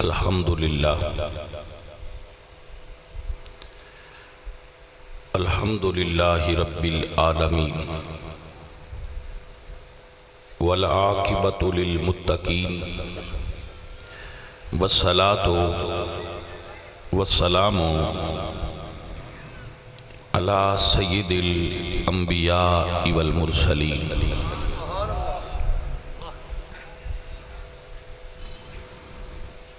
الحمدللہ رب العالمین والعاقبۃ للمتقین والصلاة والسلام علی سید الانبیاء والمرسلین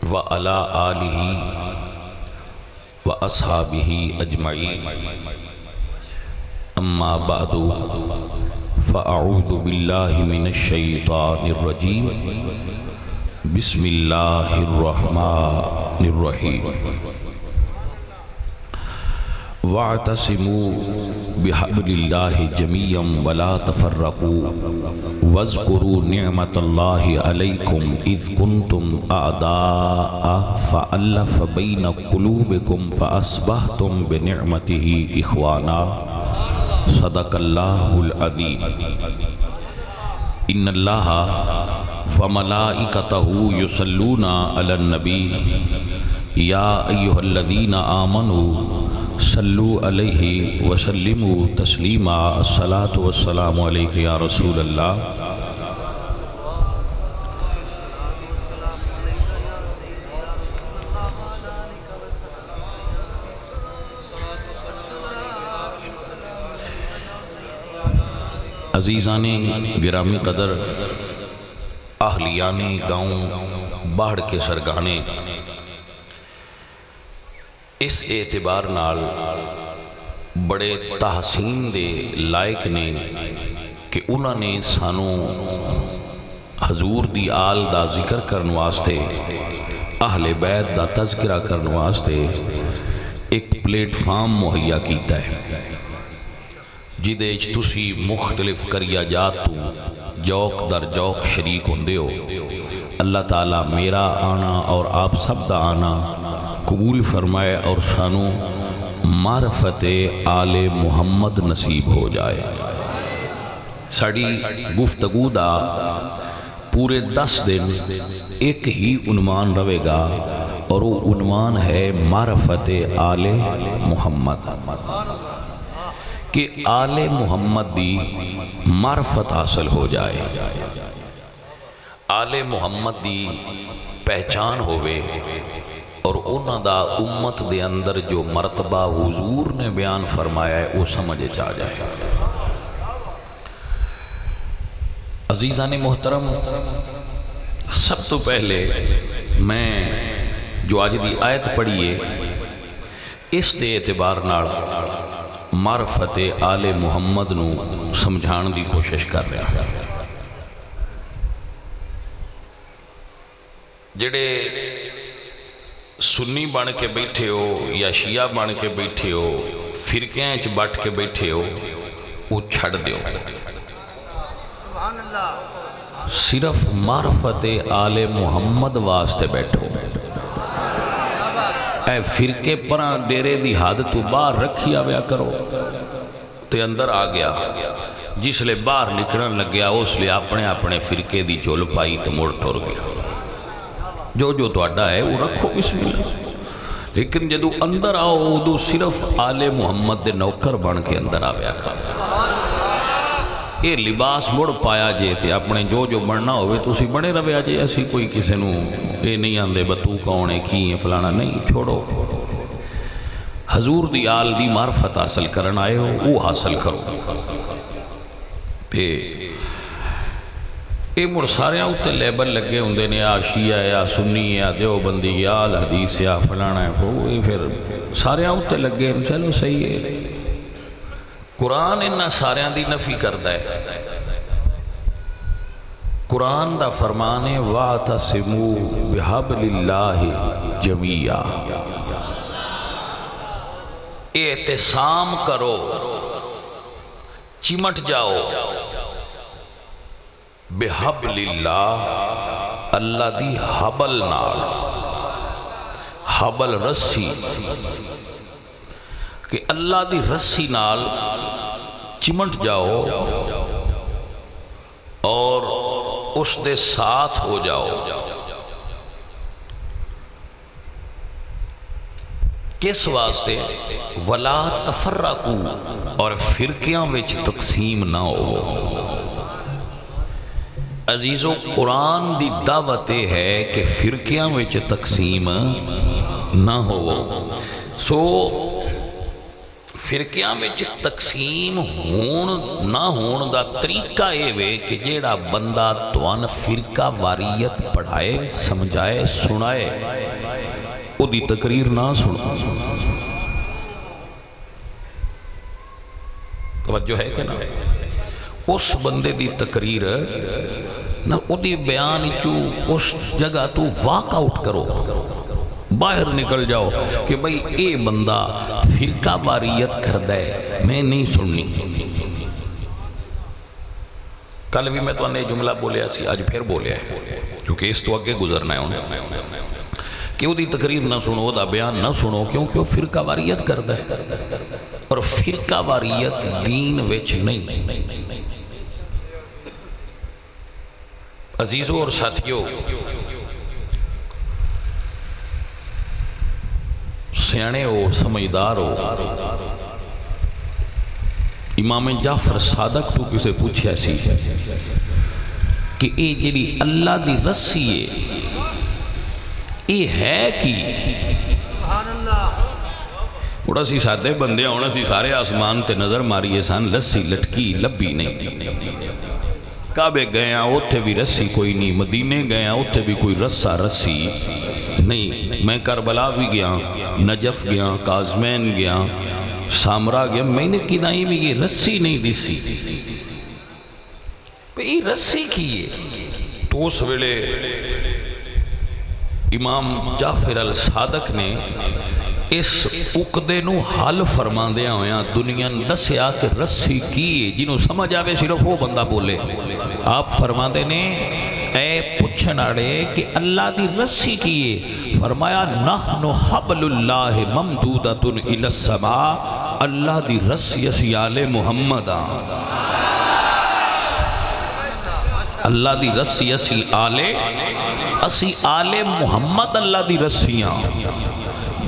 وعلی آلہ واصحابہ اجمعین اما بعد فاعوذ باللہ من الشیطان الرجیم بسم اللہ الرحمن الرحیم واعتصموا بحبل اللہ جميعا ولا تفرقوا واذکروا نعمت اللہ علیکم اذ کنتم اعداء فألف بین قلوبکم فاصبحتم بنعمتہ اخوانا صدق اللہ العظیم ان اللہ وملائکتہ یصلون علی النبی یا ایہا الذین آمنوا صلوا علیہ وسلموا تسلیما الصلاة والسلام علیک یا رسول اللہ عزیزان گرامی قدر اہلیان گاؤں باڑھ کے سرگانے اس اعتبار نال بڑے تحسین دے لائق نے کہ انہوں نے سانو حضور دی آل دا ذکر کرن واسطے اہل بیت دا تذکرہ کرن واسطے ایک پلیٹ فارم مہیا کیتا ہے جدے تسی مختلف کریا جات تو جوک در جوک شریک ہوندے ہو اللہ تعالیٰ میرا آنا اور آپ سب دا آنا قبول فرمائے اور سانو معرفت آل محمد نصیب ہو جائے ساڑی گفتگو دا پورے 10 دن ایک ہی عنوان روے گا اور وہ عنوان ہے معرفت آل محمد کہ آل محمد دی معرفت حاصل ہو جائے آل محمد دی پہچان ہوئے اور انہاں دا امت دے اندر جو مرتبہ حضور نے بیان فرمایا ہے وہ سمجھے چاہ جائے عزیزان محترم سب تو پہلے میں جو آج دی آیت پڑھیے اس دے اعتبار نال معرفت آل محمد نو سمجھان دی کوشش کر رہا ہے جڑے سنی بن کے بیٹھے ہو یا شیعہ بن کے بیٹھے ہو فرقیاں چ بٹ کے بیٹھے ہو وہ چھڑ دیو صرف معرفت آل محمد واسطے بیٹھو اے فرقے پران ڈیرے دی حد تو باہر رکھی آویا کرو تے اندر آ گیا جس لئے باہر نکلن لگ گیا اس لئے اپنے اپنے فرقے دی جول پائی تے مڑ ٹور گیا جو جو تو اڈا ہے وہ رکھو بسم اللہ لیکن جدو اندر آؤ ادو صرف آل محمد دے نوکر بن کے اندر آویا کھا یہ لباس مڑ پایا جے تے اپنے جو جو بننا ہوئے تو اسی بڑے رویا جے ایسی کوئی کسی نو اے نہیں آندے بتو کونے کی ہیں فلانا نہیں چھوڑو حضور دی آل دی معرفت حاصل کرن آئے ہو وہ حاصل کرو تے اے مڑ سارے ہوتے لیبل لگے ہوندے نے یا شیعہ یا سنی یا دیوبندی یا الحدیث یا فلانا ہے وہ پھر سارے ہوتے لگے چلو صحیح ہے قرآن انہا سارے دی نفی کردہ ہے قرآن دا فرمانے وَاعْتَصِمُوا بِحَبْلِ اللَّهِ جَمِيعًا اعتصام کرو چمٹ جاؤ بِحَبْلِ اللَّهِ اللہ دی حبل نال حبل رسی کہ اللہ دی رسی نال چمٹ جاؤ اور اس دے ساتھ ہو جاؤ کس واسطے؟ ولا تفرقو، اور فرقیاں وچ تقسیم نہ ہو۔ عزیزو قرآن دی دعوت ہے کہ فرقیاں وچ تقسیم نہ ہو۔ سو فرقیاں وچ تقسیم نہ ہون دا طریقہ یہ وے کہ جیڑا بندہ توان فرقہ واریت پڑھائے، سمجھائے، سنائے، او دی تقریر نہ سنا۔ توجہ ہے کہ نہ؟ اس بندے دی تقریر نہ، او دی بیان چو اس جگہ تو واک آؤٹ کرو، باہر نکل جاؤ کہ بھئی اے بندہ فرقہ واریت کردہ ہے، میں نہیں سننی۔ کل بھی میں تو انہیں جملہ بولیا سی، آج پھر بولیا ہے، کیونکہ اس تو آگے گزرنا ہے انہیں کہ وہ دی تقریر نہ سنو، دا بیان نہ سنو، کیونکہ وہ فرقہ واریت کردہ ہے، اور فرقہ واریت دین وچ نہیں۔ عزیزوں اور ساتھیوں، سیانے ہو، سمجھدار ہو، امام جعفر صادق تو کسے پوچھیا سی کہ اے جیڑی اللہ دی رسی ہے اے ہے کی؟ بڑا سی سادے بندے ہونا سی، سارے آسمان تے نظر ماری سان، رسی لٹکی لبی نہیں۔ کعبے گیا اوتھے بھی رسی کوئی نہیں، مدینے گیا اوتھے بھی کوئی رسا رسی نہیں۔ میں کربلا بھی گیا، نجف گیا، کاظمین گیا، سامرا گیا، میں نے کدائیں بھی یہ رسی نہیں دیسی۔ یہ رسی کی ہے؟ تو اس ویلے امام جعفر الصادق نے اس عقدے نو حل فرما دیا ہویا دنیا دسیا کہ رسی کی ہے، جنہوں سمجھ آوے صرف وہ بندہ بولے۔ آپ فرما دے نے اے پوچھناڑے کہ اللہ دی رسی کی ہے؟ فرمایا نحن حبل اللہ ممدودۃ الی السماء، اللہ دی رسی اسی آل محمد، اللہ دی رسی اسی آل محمد، اللہ دی رسیاں۔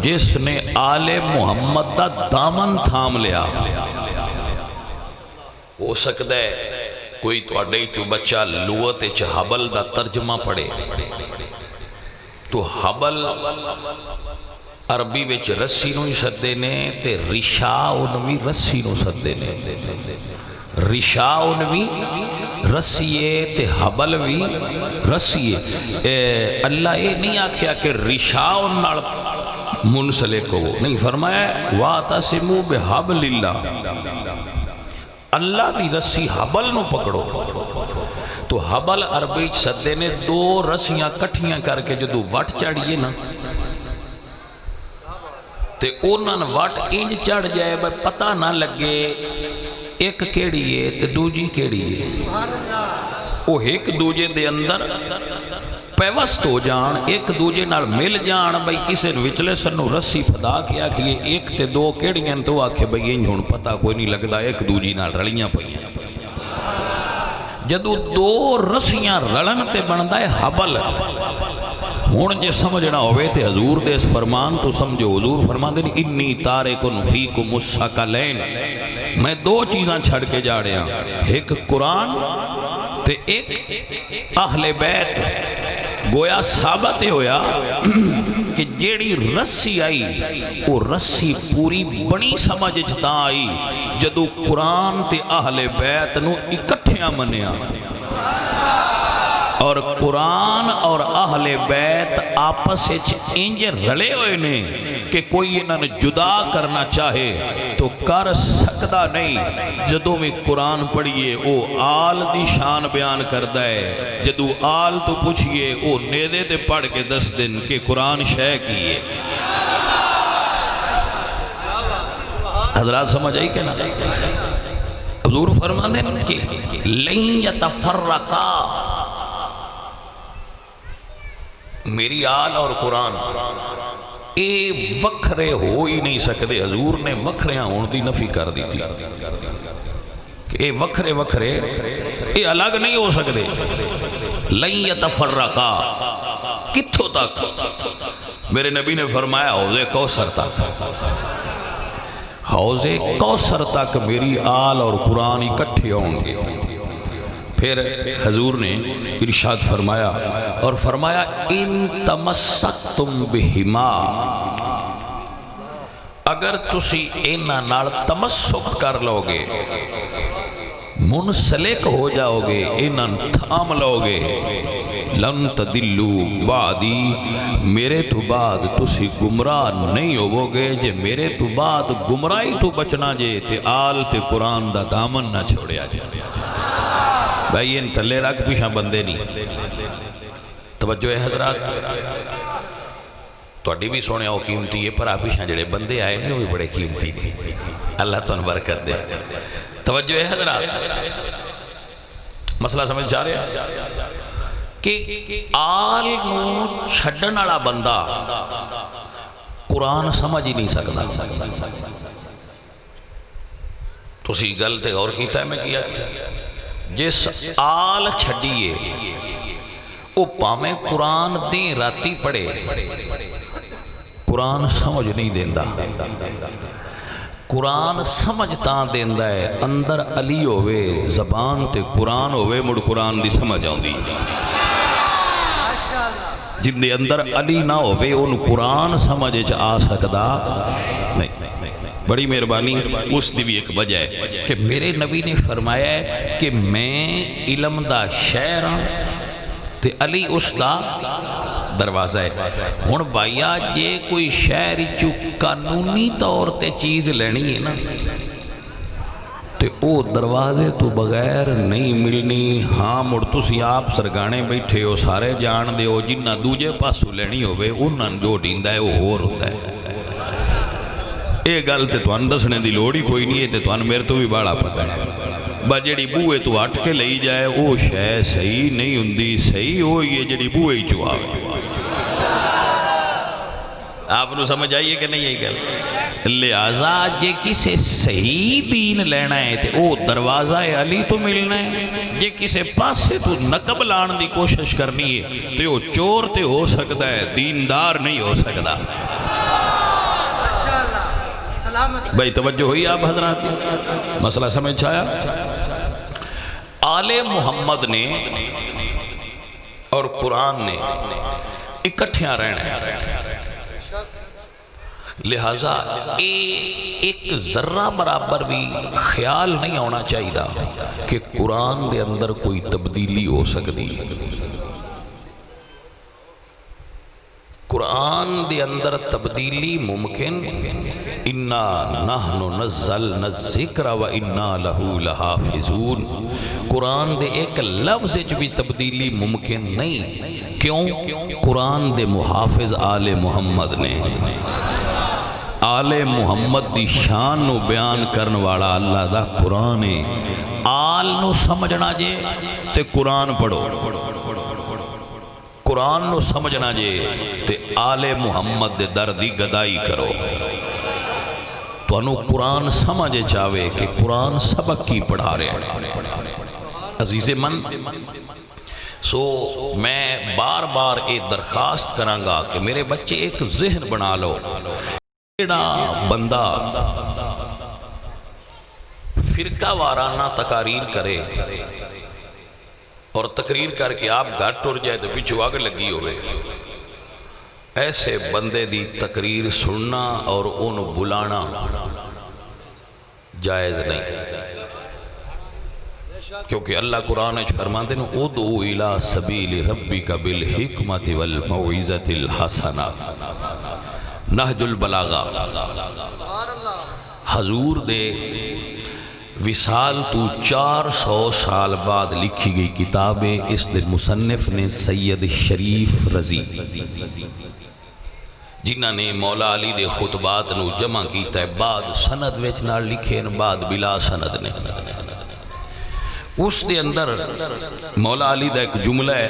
جس نے آل محمد دا دامن تھام لیا، ہو سکتا ہے کوئی توڑے چو بچہ لغت چ حبل دا ترجمہ پڑھے تو حبل عربی وچ رسی نو ہی سدے نے، تے رشاء انوی رسی نو سدے نے۔ رشاء انوی رسیے تے حبل بھی رسیے۔ اللہ یہ نہیں آکھیا کہ رشاء انال منسلک ہو، نہیں، فرمایا وَاعْتَصِمُوا بِحَبْلِ اللَّهِ، اللہ دی رسی حبل نو پکڑو۔ تو حبل عربی سدے نے دو رسیاں کٹھیاں کر کے جدو وٹ چڑھئے نا تے انہاں وٹ انج چڑھ جائے بھائی پتہ نہ لگے ایک کیڑی ہے تے دوجی کیڑی ہے، وہ ایک دوجے دے اندر پیوست ہو جان، ایک دوجے نال مل جان۔ بھئی کسے وچلے سنو رسی پھدا کیا کہ یہ ایک تے دو کیڑیاں تو آکھے بھئی انج ہن پتہ کوئی نہیں لگدا، ایک دوجی نال رلیاں پئیاں۔ جدو دو رسیاں رلن تے بندا ہے حبل۔ ہون جے سمجھنا ہوئے تے حضور دے اس فرمان تو سمجھو، حضور فرمان دے انی تارکن فیکم الثقلین، میں دو چیزاں چھڑ کے جا رہے ہیں، ایک قرآن تے ایک اہل بیت۔ گویا ثابت ہویا کہ جیڑی رسی آئی وہ رسی پوری بنی سمجھ جتا آئی جدو قرآن تے اہل بیت نو اکٹھیاں منیا، اور قرآن اور اہل بیت آپس انج رلے ہوئے نے کہ کوئی انہوں نے جدا کرنا چاہے تو کر سکتا نہیں۔ جدو میں قرآن پڑھئے وہ آل دی شان بیان کردہ ہے، جدو آل تو پوچھئے وہ نیدے تے پڑھ کے 10 دن کہ قرآن شے کیے۔ حضرات سمجھ آئی کہ نا؟ حضور فرما دیں کہ لَن يَتَفَرَّقَا، میری آل اور قرآن اے وکھرے ہو ہی نہیں سکتے۔ حضور نے وکھریاں ہون دی نفی کر دی تھی کہ اے وکھرے وکھرے اے الگ نہیں ہو سکتے۔ لَن يَتَفَرَّقَا، کتھوں تک؟ میرے نبی نے فرمایا حوض کوثر تک، حوض کوثر تک میری آل اور قرآن اکٹھے ہوں گے۔ پھر حضور نے ارشاد فرمایا اور فرمایا ان تمسکتم بہما، اگر تسی انہاں نال تمسک کر لو گے، منسلک ہو جاؤ گے، انہاں تھام لو گے، لن تدلو بعدی، میرے تو بعد تسی گمراہ نہیں ہوو گے۔ جے میرے تو بعد گمراہی تو بچنا جے تے آل تے قرآن دا دامن نہ چھوڑیا جائے۔ بھائی ان تھلے رکھ پیشاں بندے نہیں، توجہ ہے حضرات، توڑی بھی سونے ہو قیمتی ہے، پر آپ پیشاں جڑے بندے آئے نہیں وہ بھی بڑے قیمتی نہیں، اللہ تو ان برکت دے۔ توجہ ہے حضرات، مسئلہ سمجھ جا رہے ہیں کہ آل نو چھڑن والا بندہ قرآن سمجھ ہی نہیں سکتا۔ تو اسی گل تے غور کیتا ہے میں کیا، جس آل چھڑیے او پامیں قرآن دیں راتی پڑھے، قرآن سمجھ نہیں دیندہ۔ قرآن سمجھتاں دیندہ ہے اندر علی ہوئے، زبان تے قرآن ہوئے، مڑ قرآن دی سمجھ آؤں دی۔ جن دے اندر علی نہ ہوئے ان قرآن سمجھ آ سکدا نہیں۔ بڑی مہربانی، اس دی بھی ایک وجہ ہے کہ میرے نبی نے فرمایا ہے کہ میں علم دا شہر ہوں تے علی اس دا دروازہ ہے۔ ہن بھائیا جے کوئی شہر چو قانونی طور تے چیز لینی ہے نا تے او دروازے تو بغیر نہیں ملنی۔ ہاں مڑ تسی آپ سرگانے بیٹھے ہو، سارے جان دے ہو، جنہ دوجے پاسو لینی ہوئے انہاں جو ڈیندہ ہے وہ ہور ہوتا ہے۔ اے گل تے توان دسنے دی لوڑی کوئی نہیں ہے، تے توان میرے تو بھی بڑا پتہ ہے۔ جڑی بوئے تو ہٹ کے لئی جائے او شے صحیح نہیں ہوندی، صحیح ہوئی ہے جڑی بوئے ہی چوا۔ آپ نے سمجھ آئیے کہ نہیں آئی گل؟ لہذا جے کسے صحیح دین لینا ہے تے او دروازہ علی تو ملنا ہے۔ جے کسے پاسے تو نقب لان دی کوشش کرنی ہے تے او چور تے ہو سکتا ہے، دیندار نہیں ہو سکتا۔ بھائی توجہ ہوئی آپ حضرات، مسئلہ سمجھ آیا؟ آل محمد نے اور قرآن نے اکٹھیاں رہنا ہے، لہٰذا ایک ذرہ برابر بھی خیال نہیں ہونا چاہیے کہ قرآن دے اندر کوئی تبدیلی ہو سکتی۔ قرآن دے اندر تبدیلی ممکن، اِنَّا نَحْنُ نَزَّلْنَا الذِّكْرَ وَإِنَّا لَهُ لَحَافِظُونَ۔ قرآن دے ایک لفظ بھی تبدیلی ممکن نہیں، کیوں؟ قرآن دے محافظ آل محمد نے، آل محمد دی شان نو بیان کرن والا اللہ دا قرآن ہے۔ آل نو سمجھنا جے تے قرآن پڑھو، قرآن نو سمجھنا جے تے آل محمد دے دردی گدائی کرو۔ تو انو قرآن سمجھے چاہوے کہ قرآن سبق کی پڑھا رہے ہیں۔ عزیز من، سو میں بار بار ایک درخواست کروں گا کہ میرے بچے ایک ذہن بنا لو، ایڈا بندہ فرقہ وارانہ تقاریر کرے اور تقریر کر کے آپ گھر ٹر جائے تو پیچھو آگ لگی ہوئے، ایسے بندے دی تقریر سننا اور ان بلانا جائز نہیں، کیونکہ اللہ قرآن فرماتے ہیں ادعو الی سبیل ربک بالحکمت والموعظۃ الحسنہ، نہج البلاغہ۔ حضور دے وصال تو 400 سال بعد لکھی گئی کتاب ہے، اس دے مصنف نے سید شریف رضی، جنہاں نے مولا علی دے خطبات نو جمع کیتا ہے، بعد سند وچ نال لکھے ہیں، بعد بلا سند نے۔ اس دے اندر مولا علی دا ایک جملہ ہے،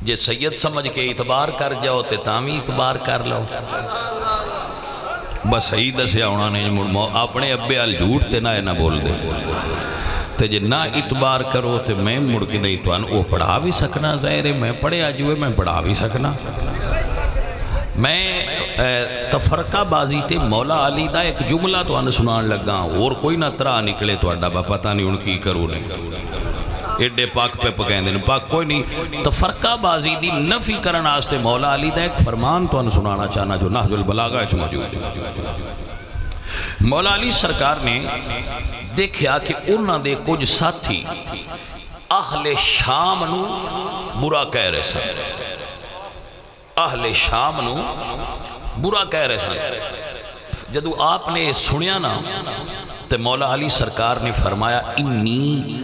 جے سید سمجھ کے اعتبار کر جاؤ تے تامی اعتبار کر لو۔ بس صحیح دسیا ہونا نے، اپنے ابے آل جھوٹ تے نہ بول دے۔ تے جے نہ اعتبار کرو تے میں مڑ کے نہیں تو وہ پڑھا بھی سکنا ظاہر ہے میں پڑھیا جوئے میں پڑھا بھی سکنا میں تفرقہ بازی تے مولا علی دا ایک جملہ تو انہ سنان لگا اور کوئی نہ ترا نکلے تو اڈا با پتہ نہیں ان کی کرو نہیں ایڈے پاک پہ پکائیں دیں پاک کوئی نہیں تفرقہ بازی دی نفی کرن آستے مولا علی دا ایک فرمان تو انہ سنانا چاہنا جو نحج البلاغہ اچھ موجود مولا علی سرکار نے دیکھیا کہ انہاں دے کچھ ساتھی اہل شام نو برا کہہ رہے سن اہل شام نو برا کہہ رہے سن جدو آپ نے سنیا نا تو مولا علی سرکار نے فرمایا انی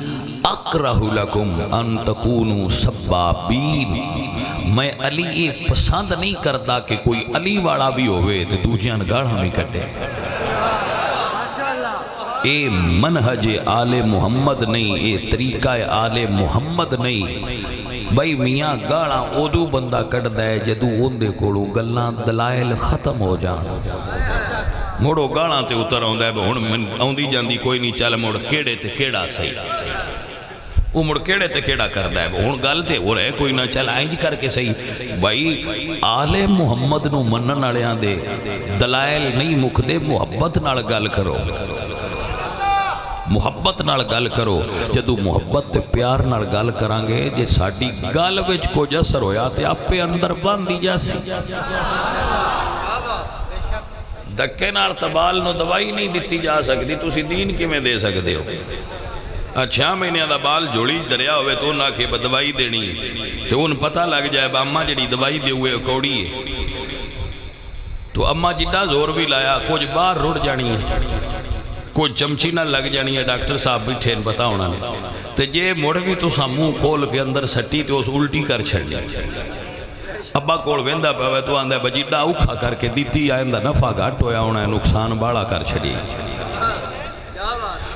اکرہ لکم ان تکونوا سبابین میں علی یہ پسند نہیں کرتا کہ کوئی علی والا بھی ہوئے تو دوجیان گاڑھا میں کٹے اے منہج آل محمد نہیں اے طریقہ آل محمد نہیں بھائی میاں گاڑا اودو بندہ کٹ دے جدو اوندے کوڑو گلان دلائل ختم ہو جان موڑو گاڑا تے اتر آن دے ہون من آن دی جاندی کوئی نہیں چال موڑ کیڑے تے کیڑا سہی وہ مڑ کیڑے تے کیڑا کر دے ہون گل تے ہو رہے کوئی نہ چل آئیں جی کر کے صحیح بھائی آل محمد نو منن اڑیاں دے دلائل نہیں مک دے محبت نال گل کرو محبت نال گل کرو جدو محبت تے پیار نال گل کرانگے جے ساڑی گل وچ کو جسر ہویا تے آپ پہ اندر باندھی جاسی دکے نال تبال نو دوائی نہیں دیتی جا سکتی تسی دین کی میں دے سکتے ہو اچھا میں نے بال جوڑی دریا ہوئے تو نہ کہ دوائی دینی تو ان پتہ لگ جائے با اممہ جڑی دوائی دے ہوئے کوڑی ہے تو اممہ جڑا زور بھی لایا کچھ بار رڑ جانی ہے کوئی چمچی نہ لگ جانی ہے ڈاکٹر صاحب بھی ٹھین پتا ہونا نہیں تو یہ مڑ بھی تو ساموں کھول کے اندر سٹی تو اس الٹی کر چھڑ جائے ابا کوڑ ویندہ پہوے تو آندہ بجیڈا اوکھا کر کے دیتی آئندہ نفع گھٹ ہویا ہونا ہے نقصان باڑا کر چھڑی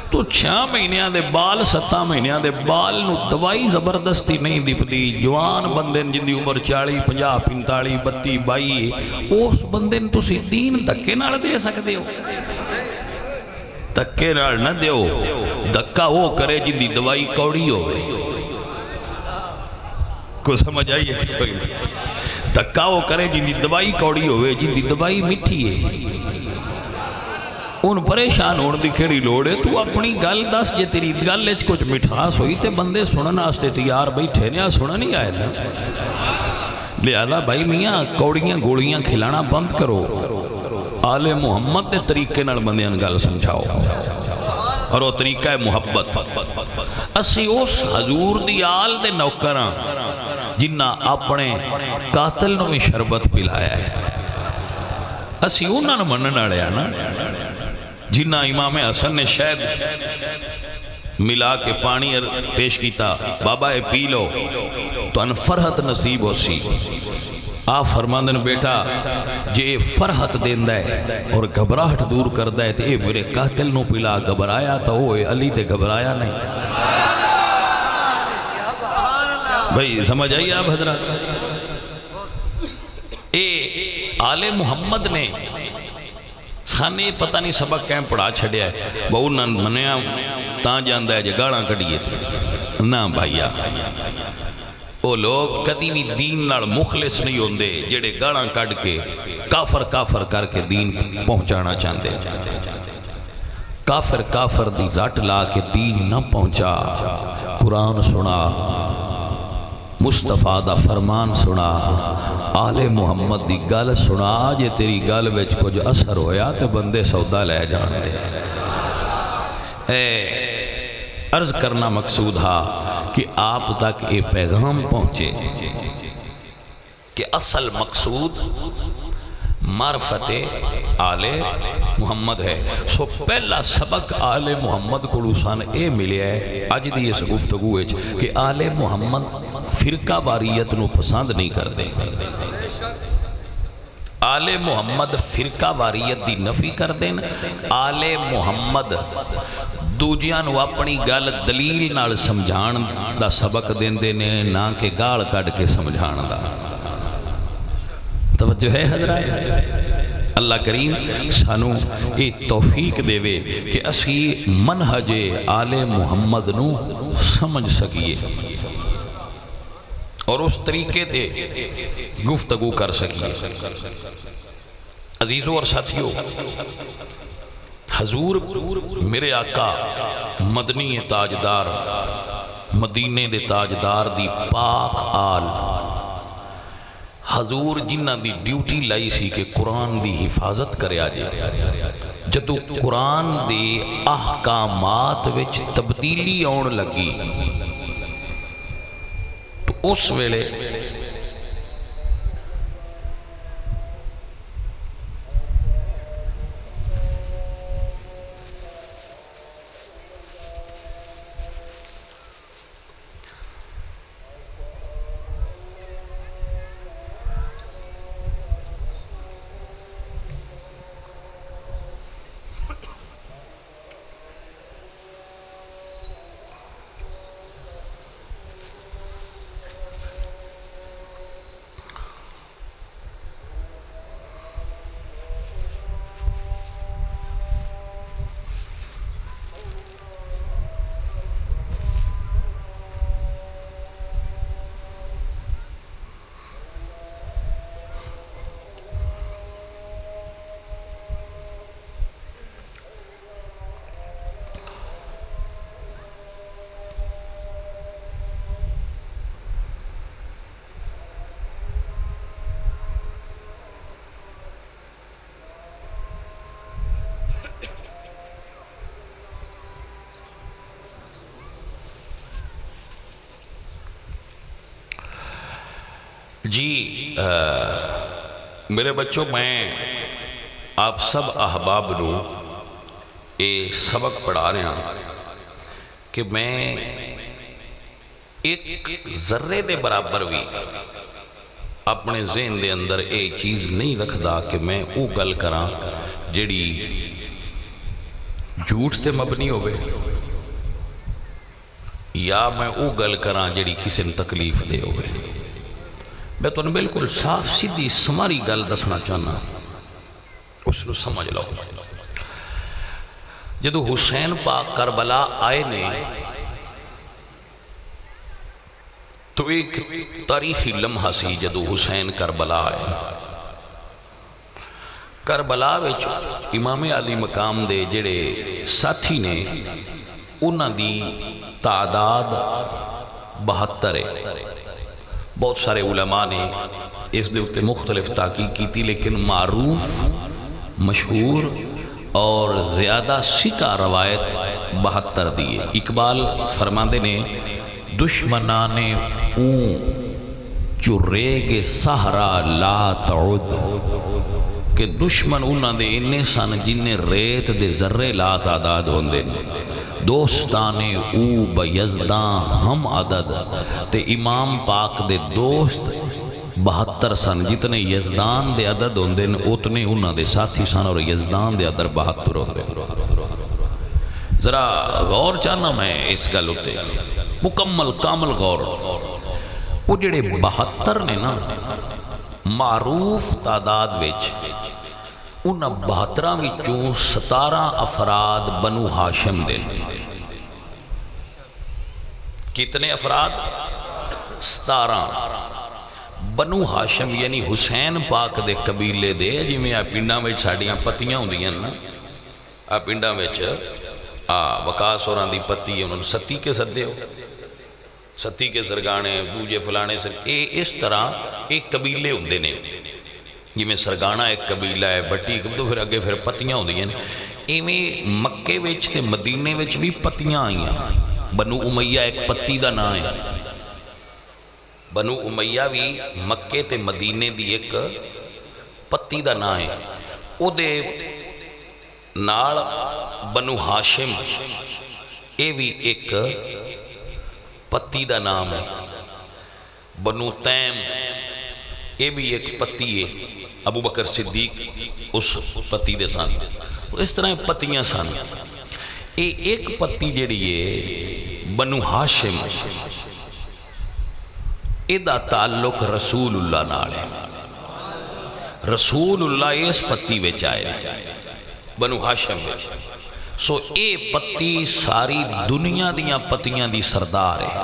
تو 6 مہینیاں دے بال 7 مہینیاں دے بال نو دوائی زبردستی نہیں دیپتی جوان بندن جن دی عمر 40 50 45 32 22 اس بندن تو سی دین دکے نال دے سکتے ہو دکے نال نہ دیو دکا وہ کرے جن دی دوائی کوڑی ہوئے کو سمجھ آئیے کہ کوئی دکا وہ کرے جن دی دوائی کوڑی ہوئے جن دی دوائی مٹھی ہے ان پریشان ہونے دی کھڑی لوڑے تو اپنی گل دس جے تیری گل لیچ کچھ مٹھاس ہوئی تے بندے سنن آستے تیار بیٹھے نیا سنن نہیں آئے نا لہذا بھائی میاں کوڑیاں گوڑیاں کھلانا بند کرو آل محمد دے طریقے نال بندیاں گل سمجھاؤ اور وہ طریقہ ہے محبت اسی اس حضور دی آل دے نوکراں جنہ اپنے قاتل نو میں شربت پلایا ہے اسی انہاں نو منن والے نا جنہ امام حسن نے شاید ملا کے پانی پیش کیتا بابا اے پی لو تو ان فرحت نصیب ہو سی آپ فرماندن بیٹا جے فرحت دیندہ ہے اور گھبراہٹ دور کردہ ہے تو اے میرے قاتل نو پلا گھبرایا تو وہ علی تے گھبرایا نہیں بھئی سمجھ آئی آپ حضرات اے آل محمد نے سانے پتہ نہیں سبق کہیں پڑھا چھڑیا ہے بہو نہ منیا تاں جاندہ ہے جے گاڑاں کڑیے تھے نہ بھائیا وہ لوگ کدی بھی دین نال مخلص نہیں ہوندے جڑے گاڑاں کڑ کے کافر کر کے دین پہنچانا چاہتے کافر دی رٹ لا کے دین نہ پہنچا قرآن سنا مصطفیٰ دا فرمان سنا آل محمد دی گل سنا جے تیری گل وچ کچھ اثر ہویا تو بندے سودا لے جان دے عرض کرنا مقصود ہا کہ آپ تک یہ پیغام پہنچے کہ اصل مقصود معرفت آل محمد ہے سو پہلا سبق آل محمد کو لوسان اے ملے ہے آج دی اس گفتگو ہے کہ آل محمد فرقہ واریت نو پسند نہیں کر دے آل محمد فرقہ واریت دی نفی کر دین آل محمد دوجیاں نو اپنی گل دلیل نال سمجھان دا سبق دین دینے نہ کہ گال کڑ کے سمجھان دا توجہ ہے حضرات اللہ کریم سانو یہ توفیق دے وے کہ اسی منہج آل محمد نو سمجھ سکیے اور اس طریقے تے گفتگو کر سکیے۔ عزیزو اور ساتھیو، حضور میرے آقا مدنی تاجدار مدینے دے تاجدار دی پاک آل، حضور جنہ دی ڈیوٹی لائی سی کہ قرآن دی حفاظت کرے آجے، جدو قرآن دے احکامات وچ تبدیلی آن لگی تو اس ویلے جی میرے بچوں، میں آپ سب احباب نو یہ سبق پڑھا رہا کہ میں ایک ذرے دے برابر بھی اپنے ذہن دے اندر یہ چیز نہیں رکھدا کہ میں او گل کراں جیڑی جھوٹ تے مبنی ہوئے یا میں او گل کراں جیڑی کسی نے تکلیف دے ہوئے۔ میں تو بالکل صاف سیدھی سماری گل دسنا چاہنا، اس نو سمجھ لو۔ جدو حسین پاک کربلا آئے نے تو ایک تاریخی لمحہ سی جدو حسین کربلا آئے۔ کربلا وچ امام علی مقام دے جڑے ساتھی نے انہاں دی تعداد 72 ہے۔ بہت سارے علماء نے اس دے اتے مختلف تحقیق کی تھی، لیکن معروف مشہور اور زیادہ سکہ روایت 72 دیئے۔ اقبال فرماندے نے دشمنان اون چریگ سہرا لا تعود، کہ دشمن انہاں دے انہیں سن جنہیں ریت دے ذرے لا تعداد ہوندے، دوستان او بیزدان ہم عدد، تے امام پاک دے دوست 72 سن، جتنے یزدان دے عدد ہوندے اتنے انہاں دے ساتھی سن، اور یزدان دے عدد 72 ہوندے۔ ذرا غور چاہنا میں اس گل اتے، مکمل کامل غور۔ وہ جڑے 72 نے نا معروف تعداد وچ، ان 72 وچوں 17 افراد بنو ہاشم دے۔ کتنے افراد؟ 17 بنو ہاشم، یعنی حسین پاک دے قبیلے دے، جی میں پنڈاں وچ ساڈیاں پتیاں ہوندیاں نا، پنڈاں وچ وکاس ہوراں دی پتی انہوں نے ستی کے سدے ہو، ستی کے سرگانے دوجے فلانے اس طرح ایک قبیلے ہوندے نے، جی میں سرگانہ ایک قبیلہ ہے، بٹی تو پھر اگے پھر پتیاں ہوندی ہیں۔ ایویں مکے وچ تے مدینے وچ بھی پتیاں آئیاں۔ بنو امیہ ایک پتی دا نام ہے، بنو امیہ بھی مکے تے مدینے دی ایک پتی دا نام ہے۔ او دے نال بنو ہاشم اے بھی ایک پتی دا نام ہے۔ بنو تیم اے بھی ایک پتی ہے، ابو بکر صدیق اس پتی دے سان، اس طرح پتیاں سان۔ اے ایک پتی جڑی ہے بنو ہاشم، اے دا تعلق رسول اللہ نال ہے۔ رسول اللہ اس پتی وچ آئے بنو ہاشم وچ. سو اے پتی ساری دنیا دیاں پتیاں دی سردار ہے.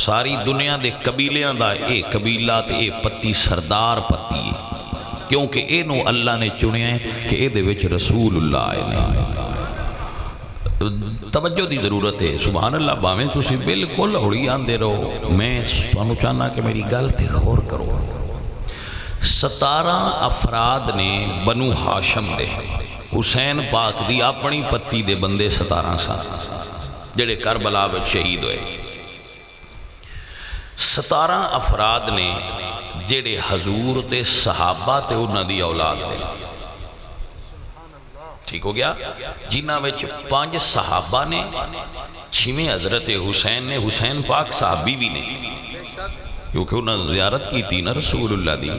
ساری دنیا دے قبیلیاں دا اے قبیلہ تے اے پتی سردار پتی ہے، کیونکہ اے نو اللہ نے چنیا ہے کہ اے دے وچ رسول اللہ آئے نے. توجہ دی ضرورت ہے. سبحان اللہ. باویں تسی بالکل ہوڑی آندے رہو، میں سانو چاہنا کہ میری گل تے غور کرو. 17 افراد نے بنو ہاشم دے حسین پاک دی اپنی پتی دے بندے 17 سن جڑے کربلا وچ شہید ہوئے. 17 افراد نے جڑے حضور دے صحابہ تے انہاں دی اولاد دے. ٹھیک ہو گیا. جنہاں وچ 5 صحابہ نے، 6ویں حضرت حسین نے. حسین پاک صحابی بھی نے کیونکہ انہاں زیارت کی تھی نا رسول اللہ دی.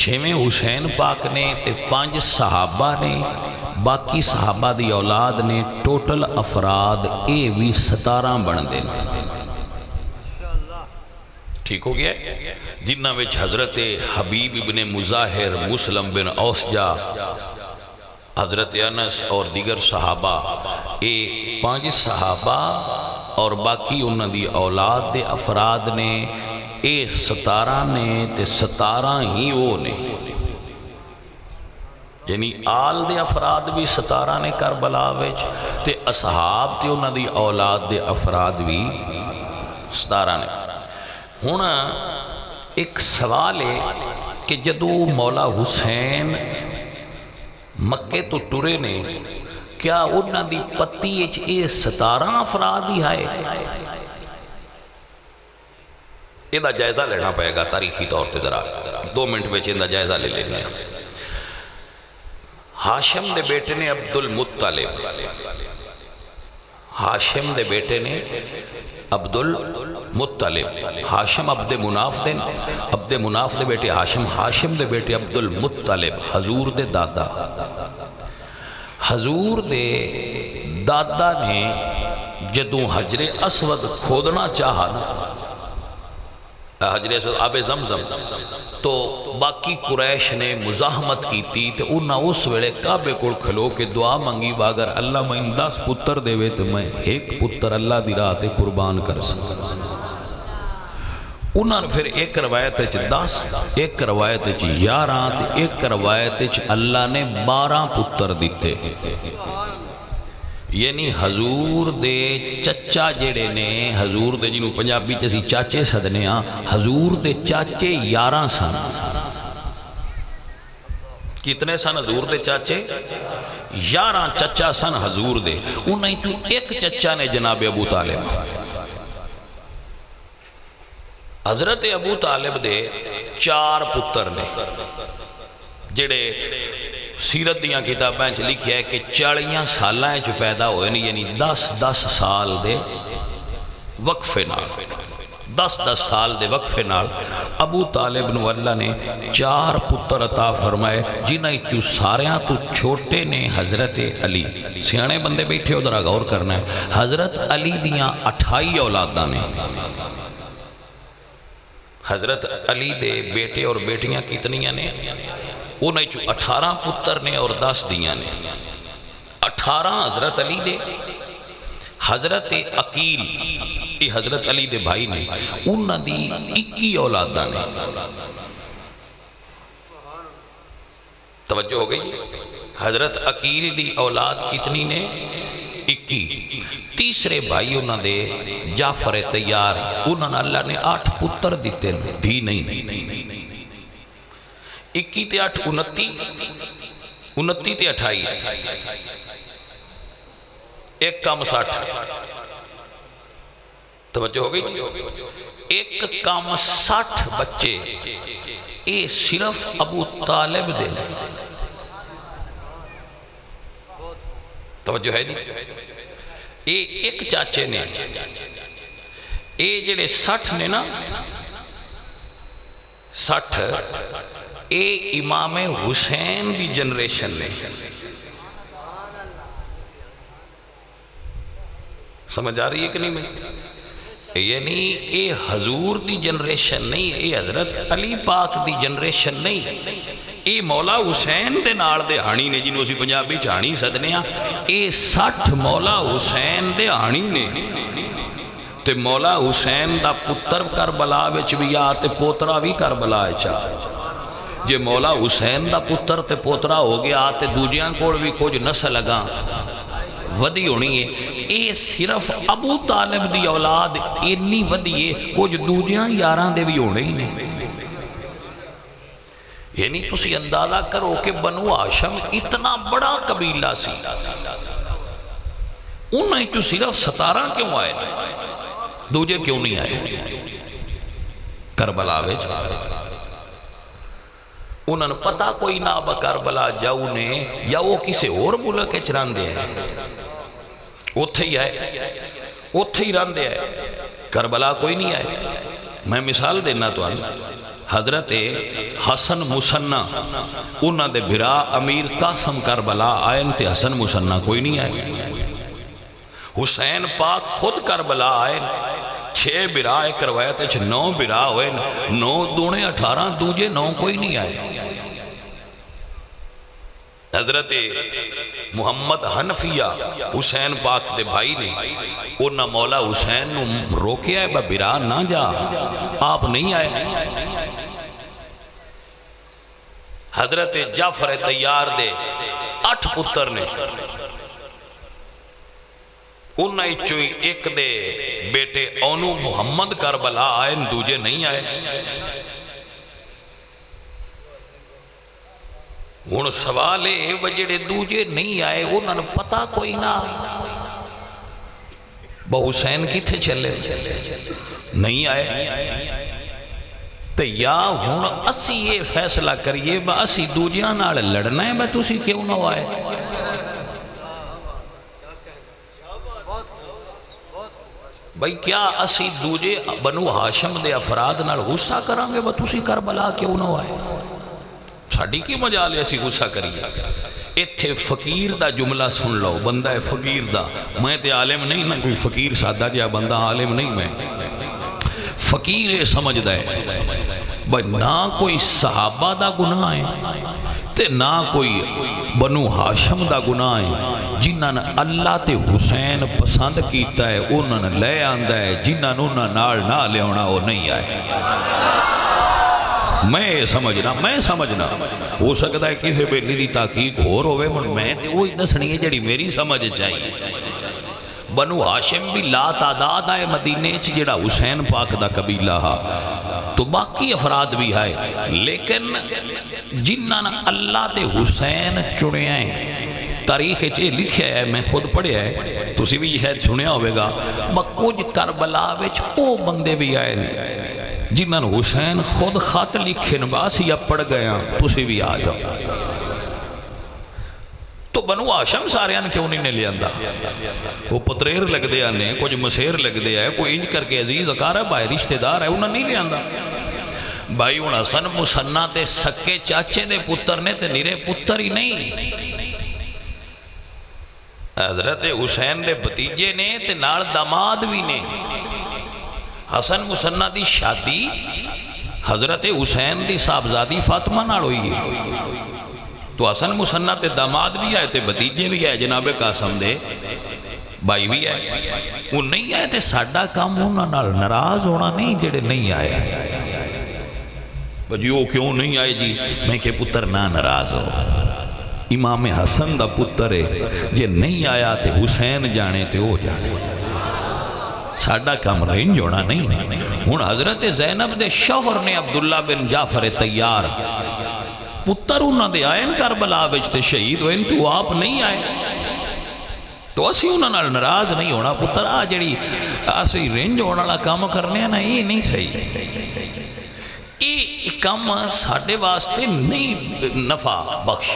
6ویں حسین پاک نے تے 5 صحابہ نے، باقی صحابہ دی اولاد نے. ٹوٹل افراد اے بھی 17 بن دے. ٹھیک ہو گیا. جنہاں وچ حضرت حبیب ابن مظاہر، مسلم بن اوسجا، حضرت انس اور دیگر صحابہ، اے 5 صحابہ اور باقی انہاں دی اولاد دے افراد نے. اے 17 نے تے 17 ہی وہ نے، یعنی آل دے افراد بھی 17 نے کربلا وچ، تے اصحاب تے انہاں دی اولاد دے افراد بھی 17 نے. ہن ایک سوال ہے کہ جدو مولا حسین مکے تو ٹرے نے، کیا انہاں دی پتی اچ اے 17 افراد ہی آئے؟ یہ دا جائزہ لینا پائے گا تاریخی طور تے. ذرا 2 منٹ میں دا جائزہ لے لینے. ہاشم دے بیٹے نے عبد المطلب، ہاشم دے بیٹے نے عبد المطلب. ہاشم عبد مناف دے، عبد مناف دے بیٹے ہاشم، ہاشم دے بیٹے عبد المطلب، حضور دے دادا. حضور دے دادا نے جدوں حجر اسود کھودنا چاہا نا، حجر اسود آب زمزم، تو باقی قریش نے مزاحمت کی تھی. تو انہاں اس ویلے کعبے کول کھلو کے دعا منگی با اگر اللہ میں 10 پتر دے وے تو میں ایک پتر اللہ دی راہ تے قربان کر سکتا. انہاں نے پھر ایک روایت 10، ایک روایت 11 تے ایک روایت اللہ نے 12 پتر دیتے. یعنی حضور دے چچا جڑے نے، حضور دے جنہوں پنجابی چسی چاچے سدنے ہاں، حضور دے چاچے 11 سن. کتنے سن حضور دے چاچے؟ 11 چچا سن حضور دے. انہیں تو ایک چچا نے جناب ابو طالب. حضرت ابو طالب دے 4 پتر نے جڑے سیرت دیاں کتابیں لکھیا ہے کہ 40 سالاں چ پیدا ہوئے نہیں، یعنی 10 سال دے وقفے نال، 10 سال دے وقفے نال ابو طالب نو اللہ نے 4 پتر عطا فرمائے، جنہاں چوں ساریاں تو چھوٹے نے حضرت علی. سیانے بندے بیٹھے ہو ذرا غور کرنا ہے. حضرت علی دیاں 28 اولاداں نے. حضرت علی دے بیٹے اور بیٹیاں کتنیاں نے؟ انہیں چو 18 پتر نے اور 10 دیاں نے. 18 حضرت علی دے. حضرت عقیل یہ حضرت علی دے بھائی نے، انہاں دی 21 اولاداں نے. توجہ ہو گئی. حضرت عقیل دی اولاد کتنی نے؟ 21. تیسرے بھائی انہاں دے جعفر تیار، انہاں نے اللہ نے 8 پتر دیتے دھی نہیں. 21 تے 8 29، 29 تے 28، ایک کم 60. توجہ ہو گئی. ایک کم 60 بچے اے صرف ابو طالب دے. توجہ ہے نہیں. اے ایک چاچے نے، اے جڑے 60 نے نا، 60 اے امام حسین دی جنریشن نے. سمجھ آ رہی ہے کہ نہیں؟ میں یعنی یہ حضور دی جنریشن نہیں، یہ حضرت علی پاک دی جنریشن نہیں، یہ مولا حسین دے نال دے ہانی نے، جنہوں اسی پنجابی چانی سدنے ہاں، یہ 60 مولا حسین دے ہانی نے۔ تے مولا حسین دا پتر کربلا وچ بھی آ تے پوترا بھی کربلا وچ آ۔ جے مولا حسین دا پتر تے پوترا ہو گیا تے دوجیاں کوڑ بھی کچھ نسل اگاں ودی ہونی ہے۔ اے صرف ابو طالب دی اولاد اتنی ودی ہے، کچھ دوجیاں یاراں دے بھی ہونے ہی نہیں۔ یعنی تسی اندازہ کرو کہ بنو ہاشم اتنا بڑا قبیلہ سی، انہیں تو صرف 17 کیوں آئے، دوجے کیوں نہیں آئے کربلا وچ؟ انہوں نے پتا کوئی نہ با کربلا جاؤ نے یا وہ کسی اور ملک کے چران دے ہیں، اتھے ہی آئے، اتھے ہی ران دے آئے، کربلا کوئی نہیں آئے۔ میں مثال دینا تو حضرت حسن مسنہ انہوں دے بھرا امیر قاسم کربلا آئین تے حسن مسنہ کوئی نہیں آئے۔ حسین پاک خود کربلا آئین 6 برا ایک روایت 9 برا ہوئے، 9 دونے 18 دوجے 9 کوئی نہیں آئے۔ حضرت محمد حنفیہ حسین پاک دے بھائی نے انہا مولا حسین نو روکیا ہے، برا نہ جا، آپ نہیں آئے۔ حضرت جعفر تیار دے 8 پتر نے، انہاں چوئی ایک دے بیٹے اونو محمد کربلا آئے، دوجے نہیں آئے۔ ان سوالے وجڑے دوجے نہیں آئے، انہوں نے پتا کوئی نہ با حسین کی تھے چلے نہیں آئے۔ تو یا ہون اسی یہ فیصلہ کریے با اسی دوجیاں نال لڑنا ہے، با تسی کیوں نہ آئے؟ بھئی کیا اسی دوجے بنو ہاشم دے افراد نال غصہ کرانگے با تسی کربلا کیوں نہ آئے؟ ساڑھی کی مجال ہے اسی غصہ کریے؟ اتھے فقیر دا جملہ سن لو، بندہ ہے فقیر دا، میں تے عالم نہیں نا، کوئی فقیر سادہ جا بندہ عالم نہیں، میں فقیر سمجھ دائے بھئی نہ کوئی صحابہ دا گناہ ہے تے نہ کوئی بنو ہاشم دا گناہ ہے۔ جنہاں نے اللہ تے حسین پسند کیتا ہے انہاں نے لے آندہ ہے، جنہاں نے انہاں نال نہ لے ہونا وہ نہیں آئے۔ میں سمجھنا ہو سکتا ہے کسی بیلی دی تحقیق ہو روے، میں تے وہی دسنی ہے جڑی میری سمجھ چاہیے۔ بنو ہاشم بھی لا تعداد آئے مدینے جڑا حسین پاک دا قبیلہ ہا، تو باقی افراد بھی آئے، لیکن جنہاں نے اللہ تے حسین چنے آئے۔ تاریخ چے لکھیا ہے، میں خود پڑھیا ہے، تو اسی بھی شاید سنیا ہوئے گا، کچھ کربلا وچ او بندے بھی آئے جنہاں نے حسین خود خط لکھے نباس یا پڑھ گیا، تو اسی بھی آ جاؤ۔ تو بنو ہاشم سارے آن کیوں نہیں لے آندہ؟ وہ پتریر لگ دے آنے، کچھ مسیر لگ دے آئے، کوئی انج کر کے عزیز اکارہ بھائی رشتہ دار ہے، انہاں نہیں لے آندہ۔ بھائی ان حسن مسنہ تے سکے چاچے دے پتر نے تے نیرے پتر ہی نہیں، حضرت حسین دے بتیجے نے تے نال داماد بھی نے۔ حسن مسنہ دی شادی حضرت حسین دی صاحبزادی فاطمہ نال ہوئی ہے، تو حسن مسنہ تے داماد بھی آئے تے بتیجے بھی آئے، جناب قاسم دے بھائی بھی آئے۔ وہ نہیں آئے تے ساڑھا کام انہاں نال ناراض ہونا نہیں جڑے نہیں آئے۔ بجی وہ کیوں نہیں آئے جی؟ میں کہ پتر نہ ناراض ہو، امام حسن دا پتر ہے، جے نہیں آیا تے حسین جانے تے وہ جانے، ساڑھا کام رینج ہونا نہیں۔ ہون حضرت زینب دے شوہر نے عبداللہ بن جعفر تیار پتر انہاں دے آئین کربلا وچ تے شہید ہوئے، تو آپ نہیں آئے، تو اسی انہاں نال ناراض نہیں ہونا۔ پتر آ جڑی اسی رینج ہونا لا کام کرنے ہیں نا، یہ نہیں صحیح، یہ کام ساڑھے واسطے نہیں نفع بخش۔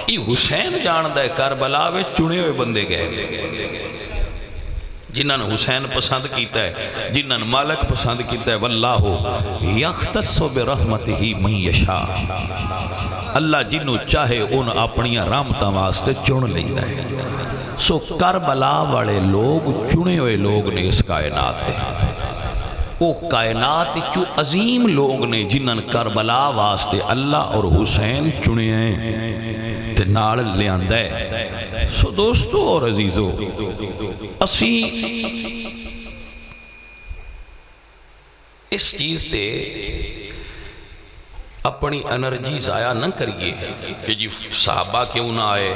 یہ حسین جاندہ ہے کربلا وچ چنے ہوئے بندے گئے، جنہاں نے حسین پسند کیتا ہے، جنہاں نے مالک پسند کیتا ہے۔ واللہ یختص برحمتہ من یشاء، اللہ جنہوں چاہے ان اپنی رحمتاں واسطے چن لیتا ہے۔ سو کربلا والے لوگ چنے ہوئے لوگ نے اس کائنات دے۔ وہ کائنات چو عظیم لوگ نے جنہاں کربلا واسطے اللہ اور حسین چنے ہیں تے نال لے آندہ ہے۔ سو دوستو اور عزیزو، اسی اس چیز تے اپنی انرجی ضائع نہ کریے کہ جی صحابہ کیوں نہ آئے،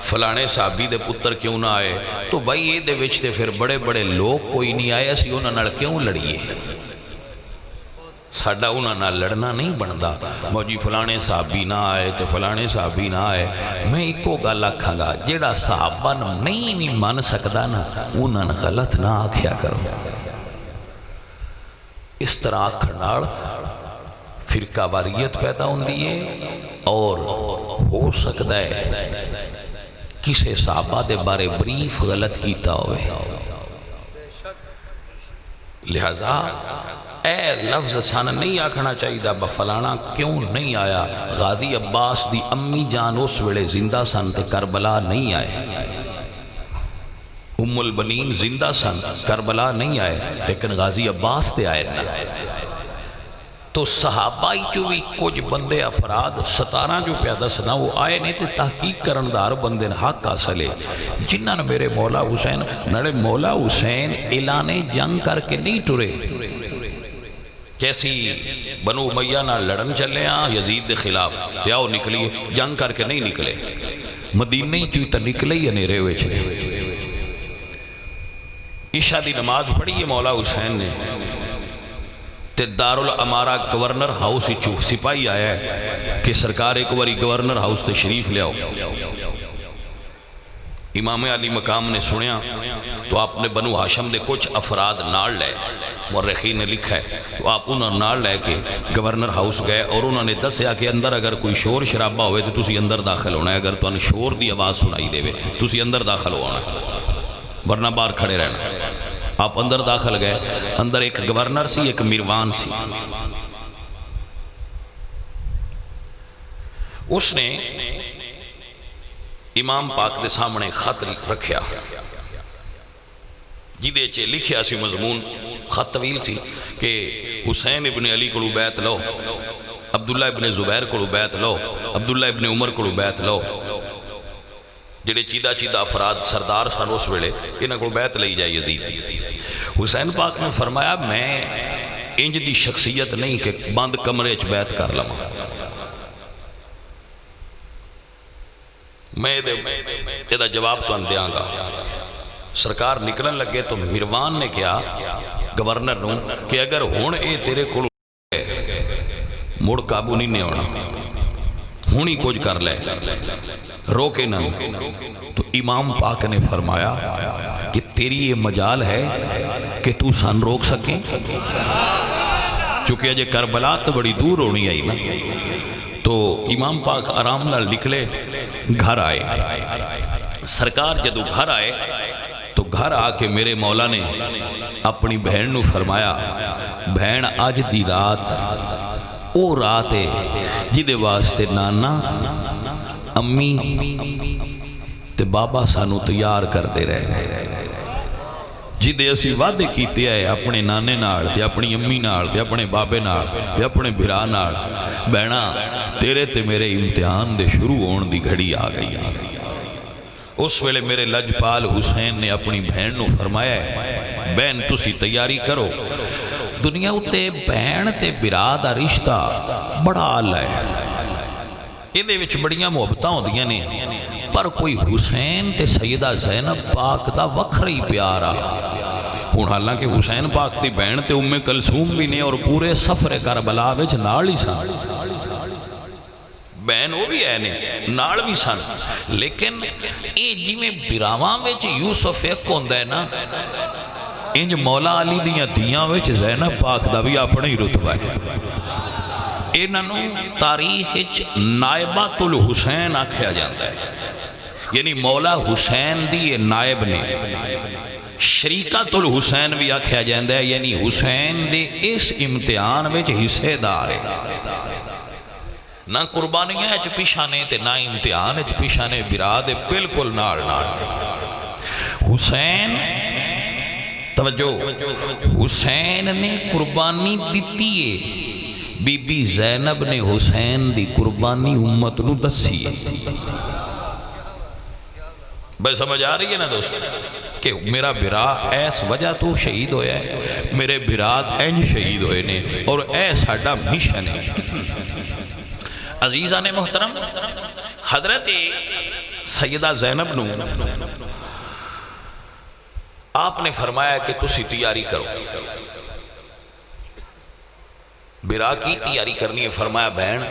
فلانے صحابی دے پتر کیوں نہ آئے، تو بھائی یہ دے وچ تے پھر بڑے بڑے لوگ کوئی نہیں آئے، اسی انہاں نال کیوں لڑیے؟ ساڈا انہاں نال لڑنا نہیں بندا، موجی فلانے صحابی نہ آئے تے فلانے صحابی نہ آئے۔ میں ایکو گل آکھاں گا، جیڑا صحابہ نہیں مان سکدا نا، انہاں نے غلط نہ آکھیا کرو۔ اس طرح آکھن نال فرقہ واریت پیدا ہوندی ہے اور ہو سکتا ہے کسے صحابہ دے بارے بریف غلط کیتا ہوئے، لہذا اے لفظ سانا نہیں آکھنا چاہیے دا بفلانا کیوں نہیں آیا۔ غازی عباس دی امی جان اس ویلے زندہ سن تے کربلا نہیں آئے، ام البنین زندہ سن کربلا نہیں آئے، لیکن غازی عباس تے آئے نا۔ تو صحابہ جو بھی کچھ بندے افراد 17 جو پیدا سنا وہ آئے نہیں تے تحقیق کرندار بندے حق حاصلے جنہاں نے میرے مولا حسین نڑے مولا حسین اعلان جنگ کر کے نہیں ٹرے، کیسی بنو امیہ نہ لڑن چلے یزید دے خلاف تے آؤ نکلی، جنگ کر کے نہیں نکلے، مدینہ ہی چوئی تا نکلے ہی انیرے ہوئے چھلے۔ عشاء دی نماز پڑھی ہے مولا حسین نے تے دارالامارہ گورنر ہاؤس ہی چوف سپاہی آیا ہے کہ سرکار ایک باری گورنر ہاؤس تے شریف لے آؤ۔ امام علی مقام نے سنیا تو آپ نے بنو ہاشم دے کچھ افراد نال لے، مورخین نے لکھا ہے، تو آپ انہوں نال لے کے گورنر ہاؤس گئے اور انہوں نے دسیا کہ اندر اگر کوئی شور شرابہ ہوئے تو تسی اندر داخل ہونا ہے، اگر تو انہیں شور دی آواز سنائی دے وے تسی اندر داخل ہونا ہے، ورنہ باہر کھڑے رہنا۔ آپ اندر داخل گئے، اندر ایک گورنر سی ایک میروان سی، اس نے امام پاک دے سامنے خط رکھیا جیدے چے لکھیا سی مضمون، خط طویل سی کہ حسین ابن علی کو بیعت لو، عبداللہ ابن زبیر کو بیعت لو، عبداللہ ابن عمر کو بیعت لو، جڑے چیدہ چیدہ افراد سردار سن اس ویلے انہاں کو بیعت لئی جائے یزید دی۔ حسین پاک نے فرمایا میں انج دی شخصیت نہیں کہ بند کمرے چ بیعت کر لما، میں یہ جواب تو دیاں گا۔ سرکار نکلن لگے تو میروان نے کیا گورنر نوں کہ اگر ہون اے تیرے کو مڑ قابو نہیں ہونا، ہونی کچھ کر لے، روکے نہ۔ تو امام پاک نے فرمایا کہ تیری یہ مجال ہے کہ تو سن روک سکیں، چونکہ اجے کربلا تو بڑی دور ہونی آئی نا۔ تو امام پاک آرام نال نکلے، گھر آئے، سرکار جدو گھر آئے تو گھر آ کے میرے مولا نے اپنی بہن نو فرمایا بہن آج دی رات او رات ہے جدے واسطے نانا امی تے بابا سانو تیار کر دے رہے، جدے اسی وعدے کیتے آئے اپنے نانے نال تے اپنی امی نال تے اپنے بابے نال تے اپنے بھرا نال، بہنا تیرے تے میرے امتحان دے شروع ہون دی گھڑی آ گئی۔ اس ویلے میرے لجپال حسین نے اپنی بہن نو فرمایا ہے بہن تسی تیاری کرو، دنیا اتے بہن تے برا دا رشتہ بڑا آلہ ہے، یہ دے وچ بڑیاں محبتاں ہوندیاں نے، پر کوئی حسین تے سیدہ زینب پاک دا وکھری پیارا ہوں، حالانکہ حسین پاک دی بہن تے ام کلثوم بھی نے اور پورے سفر کربلا وچ نال ہی سن، بہن وہ بھی ہے نے نال بھی سن، لیکن اے جی میں براواں وچ یوسف ایک ہوندہ ہے نا، انج مولا علی دیاں دیاں وچ زینب پاک دا بھی اپنا ہی رتبہ ہے۔ انہوں تاریخ نائبات الحسین آکھیا جاندہ ہے، یعنی مولا حسین دی نائب نے، شریکت الحسین بھی آکھیا جاندہ ہے، یعنی حسین دے اس امتحان وچ حصے دار ہے، نہ قربانیاں اچ پیشانے تے نہ امتحان اچ پیشانے، برا دے بالکل نال نال۔ حسین توجہ، حسین نے قربانی دیتی ہے، بی بی زینب نے حسین دی قربانی امت نو دسی ہے۔ بھائی سمجھ آ رہی ہے نا دوست کہ میرا برا ایس وجہ تو شہید ہویا ہے، میرے برات اینج شہید ہوئے نے، اور اے ساڈا مشن ہے۔ عزیزان محترم، حضرت سیدہ زینب نو آپ نے فرمایا کہ تسی تیاری کرو، برا کی تیاری کرنی ہے۔ فرمایا بہن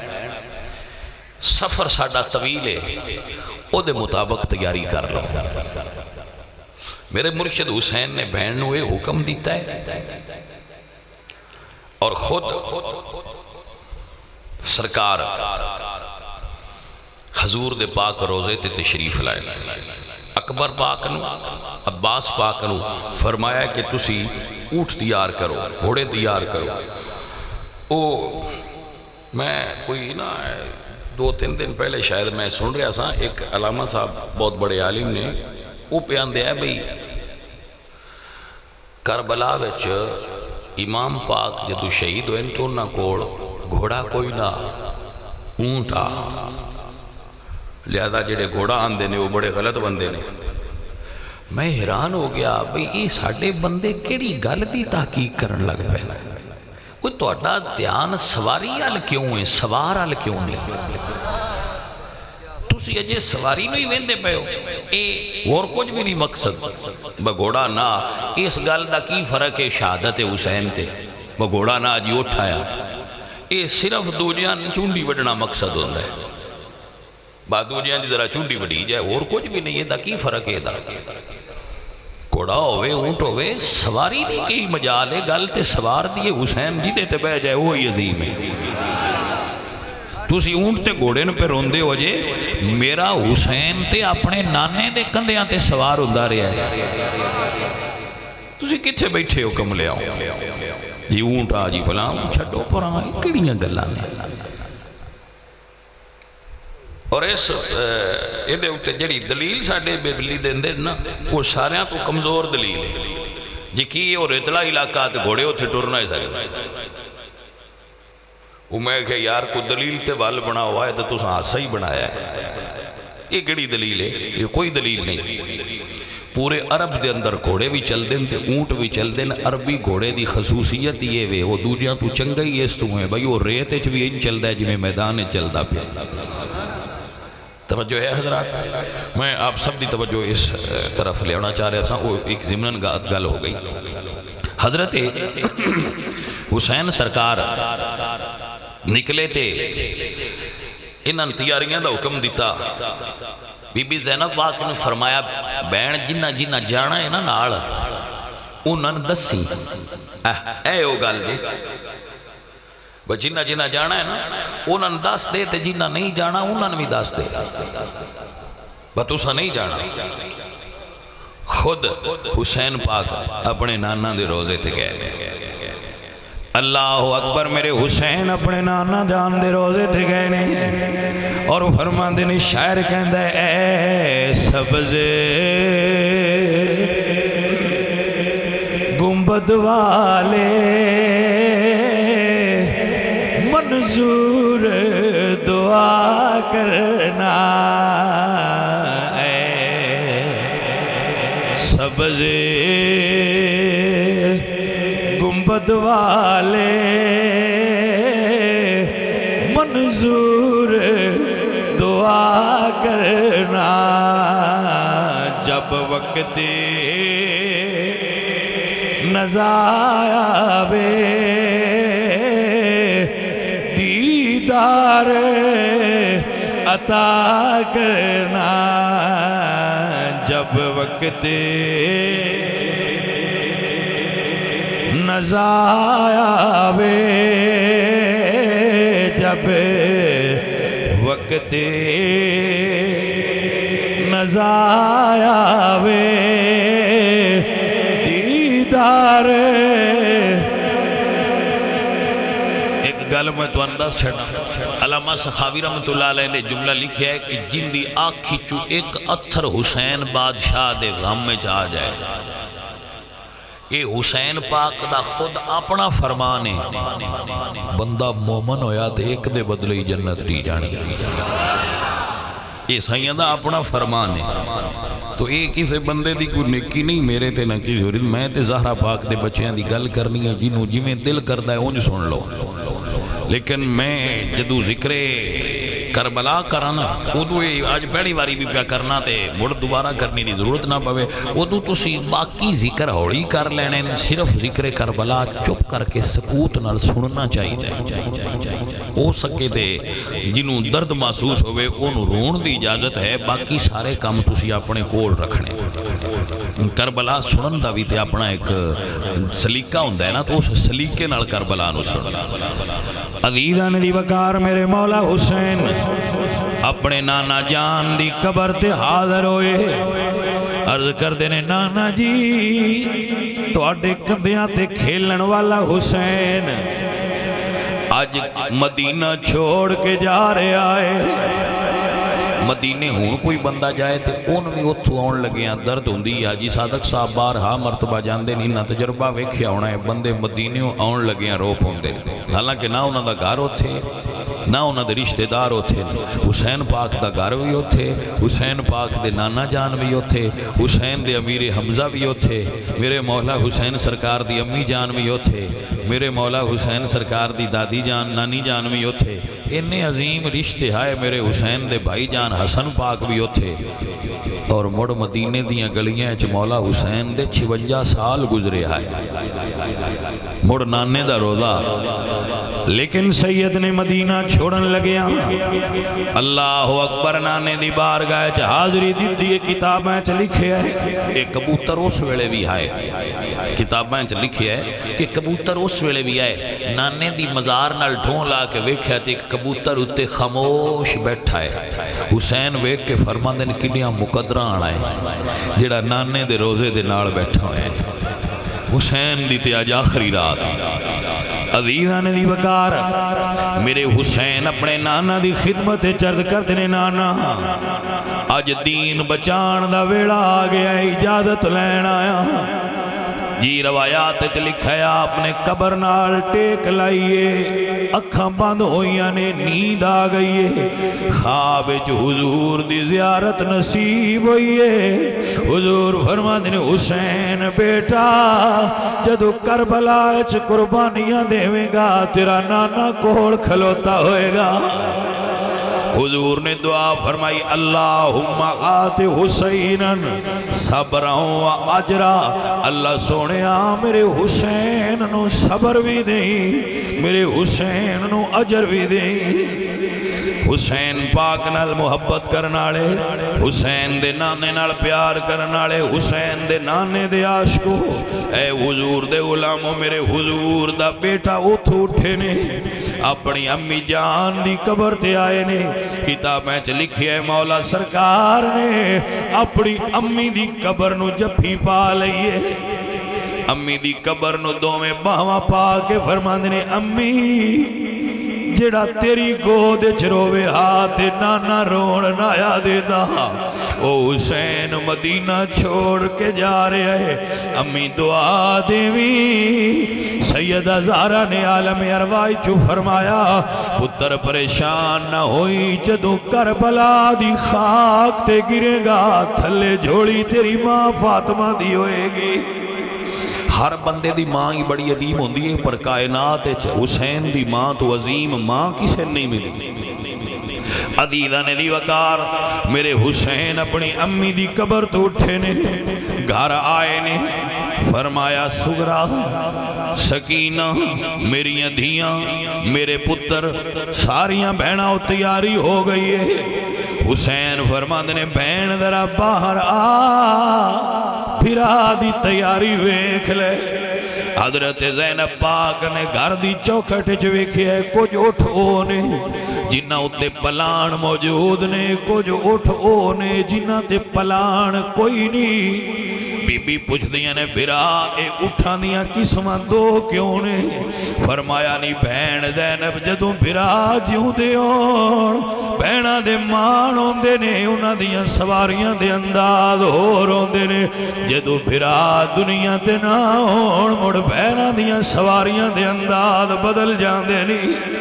سفر ساڈا طویل ہے، او دے مطابق تیاری کر لو۔ میرے مرشد حسین نے بہن نو یہ حکم دیتا ہے اور خود سرکار حضور دے پاک روزے تے تشریف لائے، اکبر پاک نو عباس پاک نو فرمایا کہ تسی اونٹ تیار کرو، گھوڑے تیار کرو۔ میں کوئی نا 2-3 دن پہلے شاید میں سن رہا سا، ایک علامہ صاحب بہت بڑے عالم نے وہ پیان دیا ہے بھئی کربلا وچ امام پاک جدو شہید ہوئے تو نہ کوڑ گھوڑا کوئی نہ اونٹ آ، لہذا جڑے گھوڑا آندے نے وہ بڑے غلط بندے نے۔ میں حیران ہو گیا بھئی یہ ساڑھے بندے کیڑی گل دی تحقیق کرن لگ پہ، کوئی تو اڈا دھیان سواری آل کیوں ہے، سوار آل کیوں نہیں؟ تُسی اجے سواری نہیں ویندے پہ ہو، اور کچھ بھی نہیں مقصد بگوڑا نہ، اس گل دا کی فرق ہے شہادت حسین تے بگوڑا نہ جی اٹھایا، یہ صرف دوجیاں چونڈی وڈنا مقصد ہوندہ ہے، بعد دوجیاں جی ذرا چونڈی وڈی جائے، اور کچھ بھی نہیں ہے، دا کی فرق ہے دا گھوڑا ہوئے اونٹ ہوئے سواری دی کی مجال ہے، گل تے سوار دیئے حسین جی تے بہ جائے وہی عظیم ہے۔ تُسی اونٹ تے گھوڑے پہ روندے ہو جے، میرا حسین تے اپنے نانے دے کندیاں تے سوار ہوندہ رہا ہے، تُسی کتھے بیٹھے ہو کم لے آؤ جی اونٹ آ جی فلاں چھڑو پران کڑیاں گلانے۔ اور اس ایدے ہوتے جڑی دلیل ساڑھے بلی دیندے نا وہ ساریاں تو کمزور دلیل ہے جی کی اور اطلاع علاقہ تے گھوڑے ہوتے ٹورنا ہی سکتا، وہ میں کہ یار کو دلیل تے بال بنا ہوا ہے تو تو حادثہ ہی بنایا ہے، یہ کڑی دلیل ہے؟ یہ کوئی دلیل نہیں۔ پورے عرب دے اندر گھوڑے بھی چل دیں تے اونٹ بھی چل دیں، عربی گھوڑے دی خصوصیت یہ وے وہ دوجیاں تو چنگا ہی اس تو ہیں بھائی، وہ ریت اچ بھی ان چل دا ہے جی میں میدان چلدا پیا۔ توجہ ہے حضرات، میں آپ سب دی توجہ اس طرف لے آنا چاہ رہا تھا، وہ ایک ضمناً گل ہو گئی۔ حضرت حسین سرکار نکلے تھے، انہاں تیاریاں دا حکم دیتا، بی بی زینب پاک نے فرمایا بہن جنہ جنہ جانا ہے نا نال انہاں دسی، اے او گل دے جنہ جنہ جانا ہے نا انہاں دس دے تے جنہ نہیں جانا انہاں بھی دس دے، بتوسا نہیں جانا۔ خود حسین پاک اپنے نانا دے روزے تے گئے، اللہ اکبر، میرے حسین اپنے نانا جان دے روزے تے گئے نے، اور فرمان دے نے شاعر کہندہ ہے اے سبز گنبد والے منظور دعا کرنا، اے سبز گنبد والے منظور دعا کرنا، جب وقت نظر آوے دیدار عطا کرنا، جب وقت نظر آوے، جب وقت نظر آوے دیدار۔ ایک گل میں تو انداز چھڑنا، علامہ سخاوی رحمت اللہ علیہ نے جملہ لکھیا ہے کہ جن دی آنکھی چو ایک اتھر حسین بادشاہ دے غم میں جا جائے، یہ حسین پاک دا خود اپنا فرمان ہے، بندہ مومن ہویا تے ایک دے بدلے ہی جنت دی جانی، یہ سائیاں دا اپنا فرمان ہے۔ تو یہ کسے بندے دی کوئی نیکی نہیں میرے تے نہ کی ہو رہی، میں تے زہرا پاک دے بچیاں دی گل کرنی ہے، جنہوں جی میں دل کردہ ہے انج سن لو۔ لیکن میں جدو ذکر کربلا کرانا ادو آج پہلی باری بھی پیا کرنا تے مڑ دوبارہ کرنی دی ضرورت نہ پوے، ادو تسی باقی ذکر ہوڑی کر لینے، صرف ذکر کربلا چپ کر کے سکوت نال سننا چاہیے۔ ہو سکے تے جنہوں درد محسوس ہوئے انہوں رون دی اجازت ہے، باقی سارے کام تسی اپنے کول رکھنے۔ کربلا سنن دا بھی تے اپنا ایک سلیقہ ہوندہ ہے نا، تو اس سلیقے نال کربلا نو سننا۔ عزیزان دی وقار میرے مولا حسین اپنے نانا جان دی قبر تے حاضر ہوئے، عرض کر دینے نانا جی تو اڈے کندیاں تے کھیلن والا حسین آج مدینہ چھوڑ کے جا رہے آئے۔ مدینے ہون کوئی بندہ جائے تے ان بھی اتھو آن لگیاں درد ہوندی ہے۔ حاجی صادق صاحب بارہا مرتبہ جاندے نہیں، نہ تجربہ ویکھیا ہونا ہے، بندے مدینے آن لگیاں رو پوندے، حالانکہ نہ انہاں دا گھر ہوتے نہ انہاں دے رشتہ دار ہوتے، حسین پاک دا گھر بھی ہوتے، حسین پاک دے نانا جان بھی ہوتے، حسین دے امیر حمزہ بھی ہوتے، میرے مولا حسین سرکار دی امی جان بھی ہوتے، میرے مولا حسین سرکار دی دادی جان نانی جان بھی ہوتے، انہیں عظیم رشتے آئے میرے حسین دے بھائی جان حسن پاک بھی ہوتے، اور مڑ مدینے دیاں گلیاں چ مولا حسین دے 56 سال گزرے آئے، مڑ نانے دا روزہ۔ لیکن سید نے مدینہ چھوڑن لگیا، اللہ اکبر، نانے دی بارگاہ چ حاضری دیتی، کتابیں چ لکھے ہے ایک کبوتر اس ویلے بھی آئے، کتابیں چ لکھے ہے کہ کبوتر اس ویلے بھی آئے، نانے دی مزار نال ڈھون لا کے ویکھیا تے ایک کبوتر اتے خاموش بیٹھا ہے۔ حسین ویکھ کے فرماندے نے کنیاں مقدراں آنا ہے جڑا نانے دے روزے دے نال بیٹھا ہوئے، حسین دی تے اج آخری رات۔ عزیزان دی وقار میرے حسین اپنے نانا دی خدمت چرد کر دینے، نانا آج دین بچان دا ویڑا آ گیا، اجازت لین آیا۔ جی روایات تے لکھا ہے اپنے قبر نال ٹیک لائیے، اکھاں بند ہوئیاں نے، نیند آ گئی ہے، خواب وچ حضور دی زیارت نصیب ہوئی ہے۔ حضور فرماندے نے حسین بیٹا جدو کربلا وچ قربانیاں دیویں گا تیرا نانا کول کھلوتا ہوئے گا۔ حضور نے دعا فرمائی اللہم آت حسینا صبرا و اجرا، اللہ سونیا میرے حسین نو صبر بھی دیں، میرے حسین نو اجر بھی دیں۔ حسین پاک نال محبت کرنالے، حسین دے نانے نال پیار کرنالے، حسین دے نانے دے عاشقو، اے حضور دے غلامو، میرے حضور دا بیٹا اتھو اٹھے نے، اپنی امی جان دی قبر تے آئے نے۔ کتابیں چ لکھی ہے مولا سرکار نے اپنی امی دی قبر نو جفی پا لئیے، امی دی قبر نو دوویں باواں پا کے فرماندے نے امی جڑا تیری گود چروے ہاتھ نانا رون نایا دیتا، او حسین مدینہ چھوڑ کے جا رہے ہے، امی دعا دیویں۔ سیدہ زہرا نے عالم ارواح چو فرمایا پتر پریشان نہ ہوئی، جدو کربلا دی خاک تے گرے گا تھلے جھوڑی تیری ماں فاطمہ دی ہوئے گی۔ ہر بندے دی ماں ہی بڑی عظیم ہوندی ہے، پر کائنات حسین دی ماں تو عظیم ماں کسے نہیں ملی۔ عزیزان دی وقار میرے حسین اپنی امی دی قبر تو اٹھے نے، گھر آئے نے، فرمایا سغرا سکینہ میری دھیاں میرے پتر ساریاں بہناں تیاری ہو گئی ہے۔ حسین فرماندے نے بہن ذرا باہر آ، پھرا دی تیاری ویکھ لے۔ حضرت زینب پاک نے گھر دی چوکھٹ چ ویکھیا ہے، کچھ اٹھ او نے جنہ اتے پلان موجود نے، کچھ اٹھ او نے جنہ تے پلان کوئی نہیں۔ بی بی پوچھدیاں نے بھرا اے اٹھاں دیاں قسماں دو کیوں نے؟ فرمایا نہیں بہن زینب جدوں بھرا جیوں دے ہون بہناں دے مان ہوندے نے انہاں دیاں سواریاں دے انداز ہور ہوندے نے جدوں بھرا دنیا تے نہ ہون مڑ بہناں دیاں سواریاں دے انداز بدل جاندے نہیں۔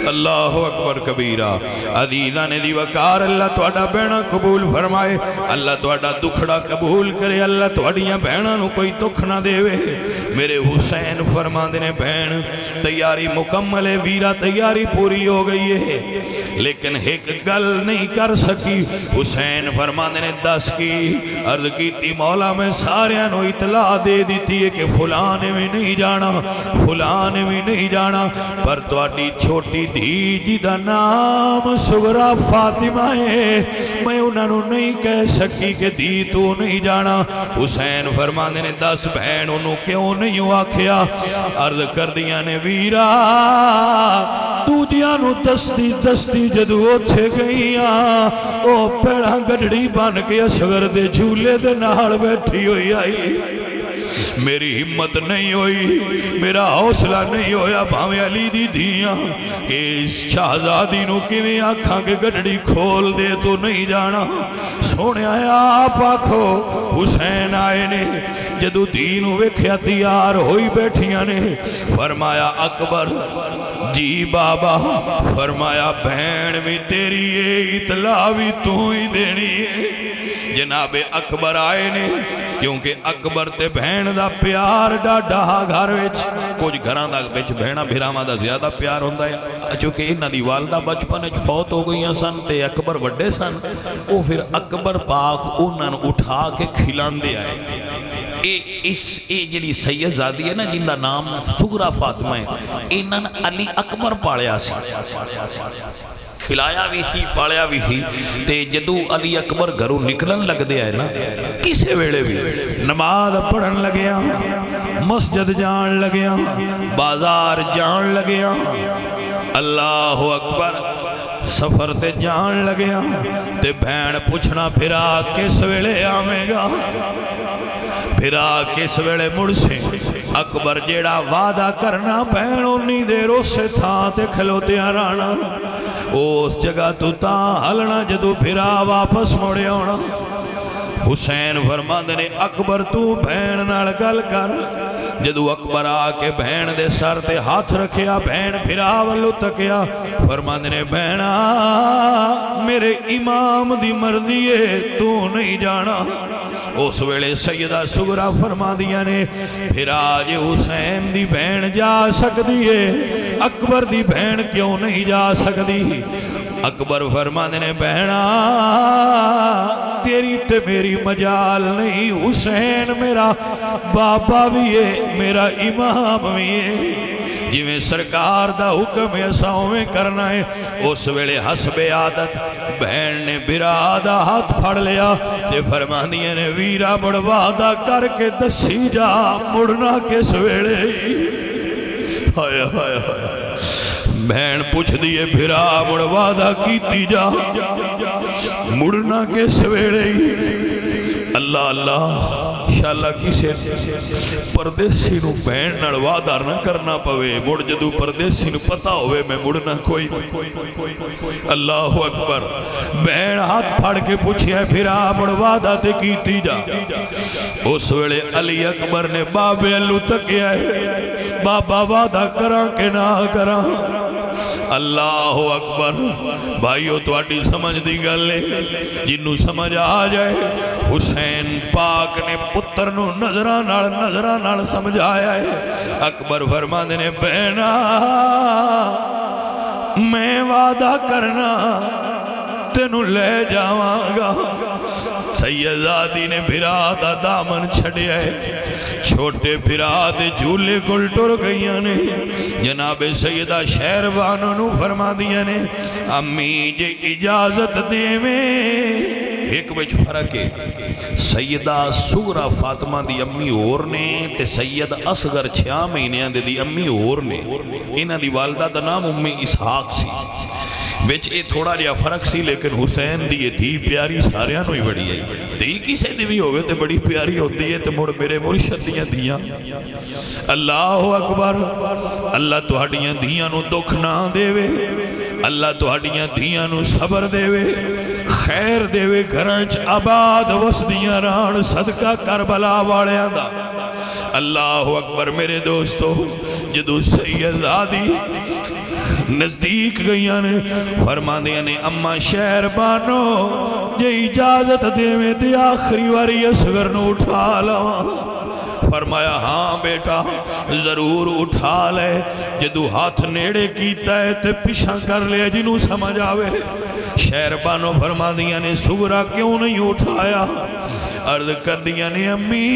اللہ اکبر کبیرہ۔ عزیزاں نے دی وقار اللہ تواڈا بہنا قبول فرمائے، اللہ تواڈا دکھڑا قبول کرے، اللہ تواڈیاں بہناں نو کوئی دکھ نہ دے وے۔ میرے حسین فرماندے نے بہن تیاری مکمل ہے، ویرا تیاری پوری ہو گئی ہے، لیکن ایک گل نہیں کر سکی۔ حسین فرماندے نے دس کی؟ عرض کیتی مولا میں ساریاں نو اطلاع دے دیتی ہے کہ فلاں نے بھی نہیں جانا، فلاں نے بھی نہیں جانا، پر تواڈی چھوٹی دھی جی دا نام سغرا فاطمہ ہے، میں انہاں نو نہیں کہہ سکی کہ دھی تو نہیں جانا۔ حسین فرماندے نے دس بہن انہوں کیوں نہیں آکھیا؟ عرض کر دیاں نے ویرا دوجیاں نو دستی دستی جدو اوتھے گئیاں او پیڑاں گڈڑی بن کے اصغر دے جھولے دے نال بیٹھی ہوئی آئی، میری ہمت نہیں ہوئی، میرا حوصلہ نہیں ہویا بھاویں علی دی دھیاں کہ اس شہزادی نو کیویں آکھاں کہ گڈڑی کھول دے تو نہیں جانا۔ سونے آیا آپ آکھو حسین آئے نے جدو دین ویکھیا تیار ہوئی بیٹھیاں نے، فرمایا اکبر جی بابا، فرمایا بہن بھی تیری یہ اطلاع بھی تو ہی دینی ہے۔ جناب اکبر آئے نے کیونکہ اکبر تے بہن دا پیار ڈاڈا گھر وچ، کچھ گھراں دا وچ بہناں بھراواں دا زیادہ پیار ہوندا ہے، چونکہ انہاں دی والدہ بچپن وچ فوت ہو گئیاں سن تے اکبر وڈے سن، او پھر اکبر پاک انہاں نوں اٹھا کے کھلاندے آئے۔ اے جڑی سید زادی ہے نا جن دا نام سغرا فاطمہ ہے، انہاں علی اکبر پالیا سی، کھلایا بھی سی پالیا بھی سی، تے جدو علی اکبر گھروں نکلن لگ دیا ہے نا کسے ویلے بھی نماز پڑھن لگیا، مسجد جان لگیا، بازار جان لگیا، اللہ اکبر سفر تے جان لگیا، تے بہن پوچھنا پھرا کس ویلے آویں گا، پھرا کس ویلے مڑ سے؟ اکبر جیڑا وعدہ کرنا بہن اونی دیر اسے تھاں تے کھلوتیاں رہنا، اس جگہ تو تاں ہلنا جدو پھرا واپس موڑے ہونا۔ حسین فرماندے نے اکبر تو بہن نال گل کر۔ جدو اکبر آ کے بہن دے سر تے ہاتھ رکھیا، بہن پھرا ولو تکیا، فرماندے نے بہنا میرے امام دی مرضی ہے تو نہیں جانا۔ اس ویلے سیدہ سغرا فرما دیا نے پھرا جے حسین دی بہن جا سکتی ہے اکبر دی بہن کیوں نہیں جا سکتی؟ اکبر فرماندے نے بہنا تیری تے میری مجال نہیں، حسین میرا بابا بھی ہے میرا امام بھی ہے، جویں سرکار دا حکم ہے ساویں کرنا ہے۔ اس ویلے حسب عادت بہن نے بھرا دا ہاتھ پھڑ لیا تے فرماندیاں نے ویرا مڑ وعدہ کر کے دسی جا مڑنا کس ویلے؟ ہائے ہائے ہائے بہن پوچھ دیئے بھرا مڑ وعدہ کیتی جا مڑنا کس ویلے؟ اللہ اللہ انشاءاللہ کسے پردیسی نو بہن نال وعدہ نہ کرنا پوے، مڑ جدو پردیسی نو پتہ ہوئے میں مڑنا کوئی۔ اللہ اکبر بہن ہاتھ پھڑ کے پوچھیا پھرا مڑ وعدہ تے کیتی جا۔ اس ویلے علی اکبر نے بابے اللہ تکیا ہے بابا وعدہ کراں کہ نہ کراں؟ اللہ اکبر بھائیو تواڈی سمجھ دی گل ہے جنوں سمجھ آ جائے۔ حسین پاک نے پتر نو نظراں نال سمجھایا ہے۔ اکبر فرماندے نے بہنا میں وعدہ کرنا تینوں لے جاواں گا۔ سیدزادی نے بھرا دا دامن چھڑیا ہے، چھوٹے بھرا دے جھولے کل ٹر گئیاں نے۔ جناب سیدہ شہربانو نو فرما دیا نے امی جے اجازت دے میں ایک وچ فرق ہے، سیدہ سغرا فاطمہ دی امی اور نے تے سید اصغر 6 مہینیاں دے دی امی اور نے۔ انہاں دی والدہ دا نام ام اسحاق سی، وچ یہ تھوڑا جہا فرق سی، لیکن حسین دی یہ دھی پیاری ساریاں نوں ہی بڑی ہے۔ دھی کسے دی بھی ہوگے تے بڑی پیاری ہوتی ہے، تے مڑ میرے مرشد دیاں دھیاں۔ اللہ اکبر۔ اللہ تہاڈیاں دھیاں نوں دکھ نہ دے، اللہ تہاڈیاں دھیاں نوں صبر دے، خیر دے، گھراں چ آباد وسدیاں رہن صدقہ کربلا والیاں دا۔ اللہ اکبر۔ میرے دوستو، جدو سید آدی نزدیک گئیاں نے، فرماندیاں نے اما شہر بانو جے اجازت دے میں تے آخری واری اصغر نو اٹھا لواں۔ فرمایا ہاں بیٹا ضرور اٹھا لے، جدو ہاتھ نیڑے کیتا ہے تے پیچھا کر لے جنوں سمجھ آوے۔ شہر بانو فرما دیاں نے سغرا کیوں نہیں اٹھایا؟ عرض کر دیاں نے امی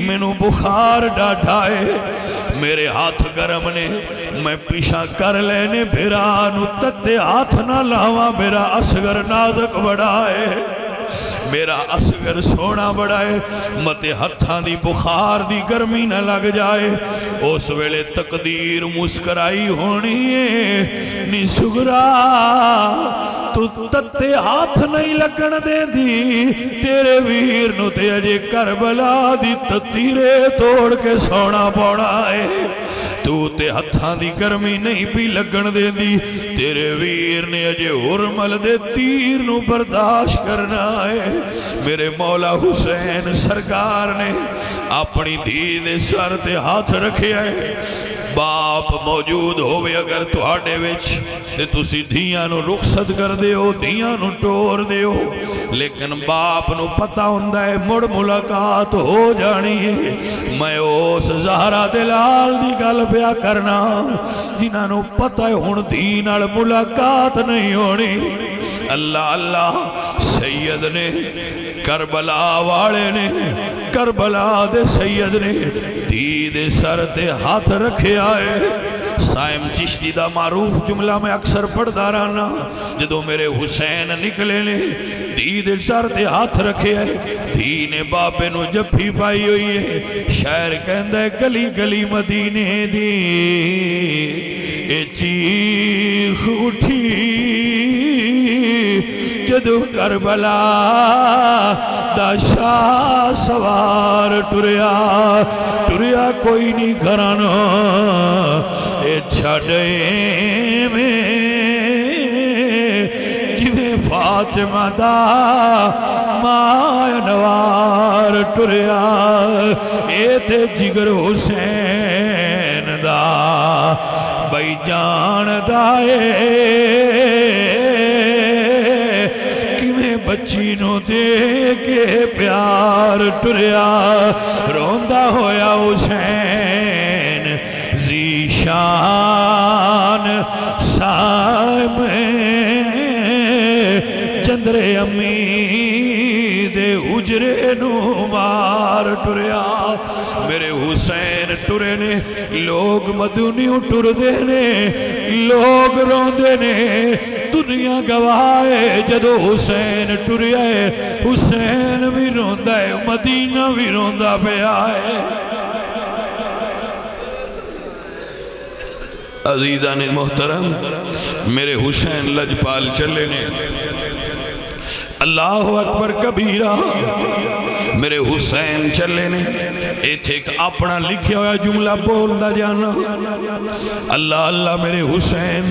مینوں بخار ڈاٹھائے، میرے ہاتھ گرم نے، میں پیچھا کر لینے بھرانو تتے ہاتھ نہ لاواں، میرا اصغر نازک بڑھائے، میرا اصغر سونا بڑھائے، متے ہتھاں دی بخار دی گرمی نہ لگ جائے۔ اس ویلے تقدیر مسکرائی ہونی ہے، نی سغرا تو تتے ہاتھ نہیں لگن دے دی، تیرے ویر نو تے اجے کربلا دی تتیرے توڑ کے سونا پوڑا ہے، تو تے ہتھاں دی گرمی نہیں بھی لگن دے دی، تیرے ویر نے اجے ہرمل دے تیر نو برداشت کرنا ہے۔ میرے مولا حسین سرکار نے اپنی دھی دے سر تے ہاتھ رکھے ہے۔ باپ موجود ہوئے اگر تہاڈے وچ تے تسی دھیاں نو رخصت کر دیو، دھیاں نو ٹور دیو، لیکن باپ نو پتہ ہوندا ہے مڑ ملاقات ہو جانی ہے۔ میں اس زہرا دلال دی گل پیا کرنا جنہاں نو پتہ ہے ہن دھی نال ملاقات نہیں ہونی۔ اللہ اللہ، سید نے کربلا والے نے، کربلا دے سید نے دھی دے سر تے ہاتھ رکھے آئے۔ سائم چشتی دا معروف جملہ میں اکثر پڑھدا رہنا، جدو میرے حسین نکلے نے دھی دے سر تے ہاتھ رکھے آئے، دھی نے بابے نو جفی پائی ہوئی ہے، شاعر کہندہ ہے گلی گلی مدینے دی اے چیخ اٹھی، جدو کربلا دا شاہ سوار ٹریا، ٹریا کوئی نہیں گھرانا اے چھڑے میں، جویں فاطمہ دا ماں نوار ٹریا، اے تے جگر حسین دا بھائی جان دائے، بچی نو دے کے پیار ٹریا، روندہ ہویا حسین ذیشان سائم چندر امی دے اجرے نو مار ٹریا۔ میرے حسین ٹرے نے، لوگ مدنیوں ٹر دے نے، لوگ روندے نے، دنیا گواہے جدو حسین ٹریا ہے، حسین بھی روندہ ہے، مدینہ بھی روندہ پہ آئے۔ عزیزان محترم، میرے حسین لجپال چلے نے، اللہ اکبر کبیرہ، میرے حسین چلے نے، ایتھے ایک اپنا لکھیا ہوا جملہ بول دا جانا، اللہ اللہ میرے حسین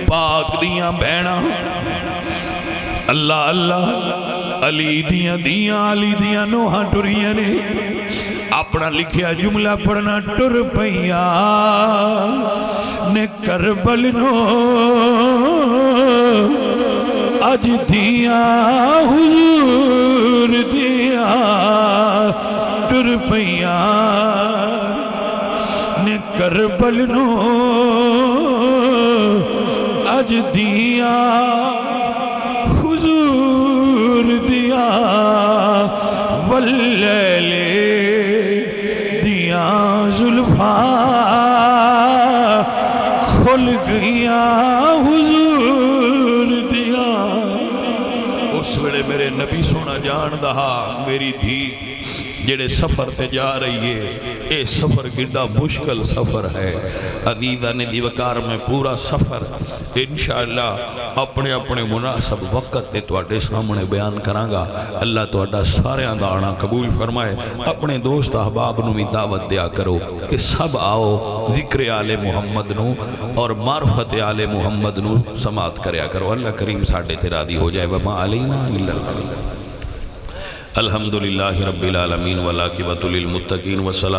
پاک دیاں بہنا، اللہ اللہ علی دیاں دیاں علی دیاں نوہاں ٹریاں نے، اپنا لکھیا جملہ پڑھنا، ٹر پئیاں نے کربل نو اج دیاں حضور دیاں ٹر پئیاں نے کربل نو اج دیاں حضور دیاں واللیل دیاں زلفاں کھل گئیاں حضور دیاں۔ اس ویلے میرے نبی سونا جان دہا، میری دھی جڑے سفر تے جا رہی ہے، اے سفر کڈا مشکل سفر ہے عزیزان دیوکار میں پورا سفر انشاءاللہ اپنے اپنے مناسب وقت تے تواڈے سامنے بیان کرانگا۔ اللہ تواڈا سارے آنا قبول فرمائے۔ اپنے دوست احباب نو بھی دعوت دیا کرو کہ سب آؤ ذکر آل محمد نو اور معرفت آل محمد نو سماعت کریا کرو۔ اللہ کریم ساڈے تے راضی ہو جائے۔ وما علینا الا البلاغ۔ الحمدللہ رب العالمین والعاقبۃ للمتقین والصلاۃ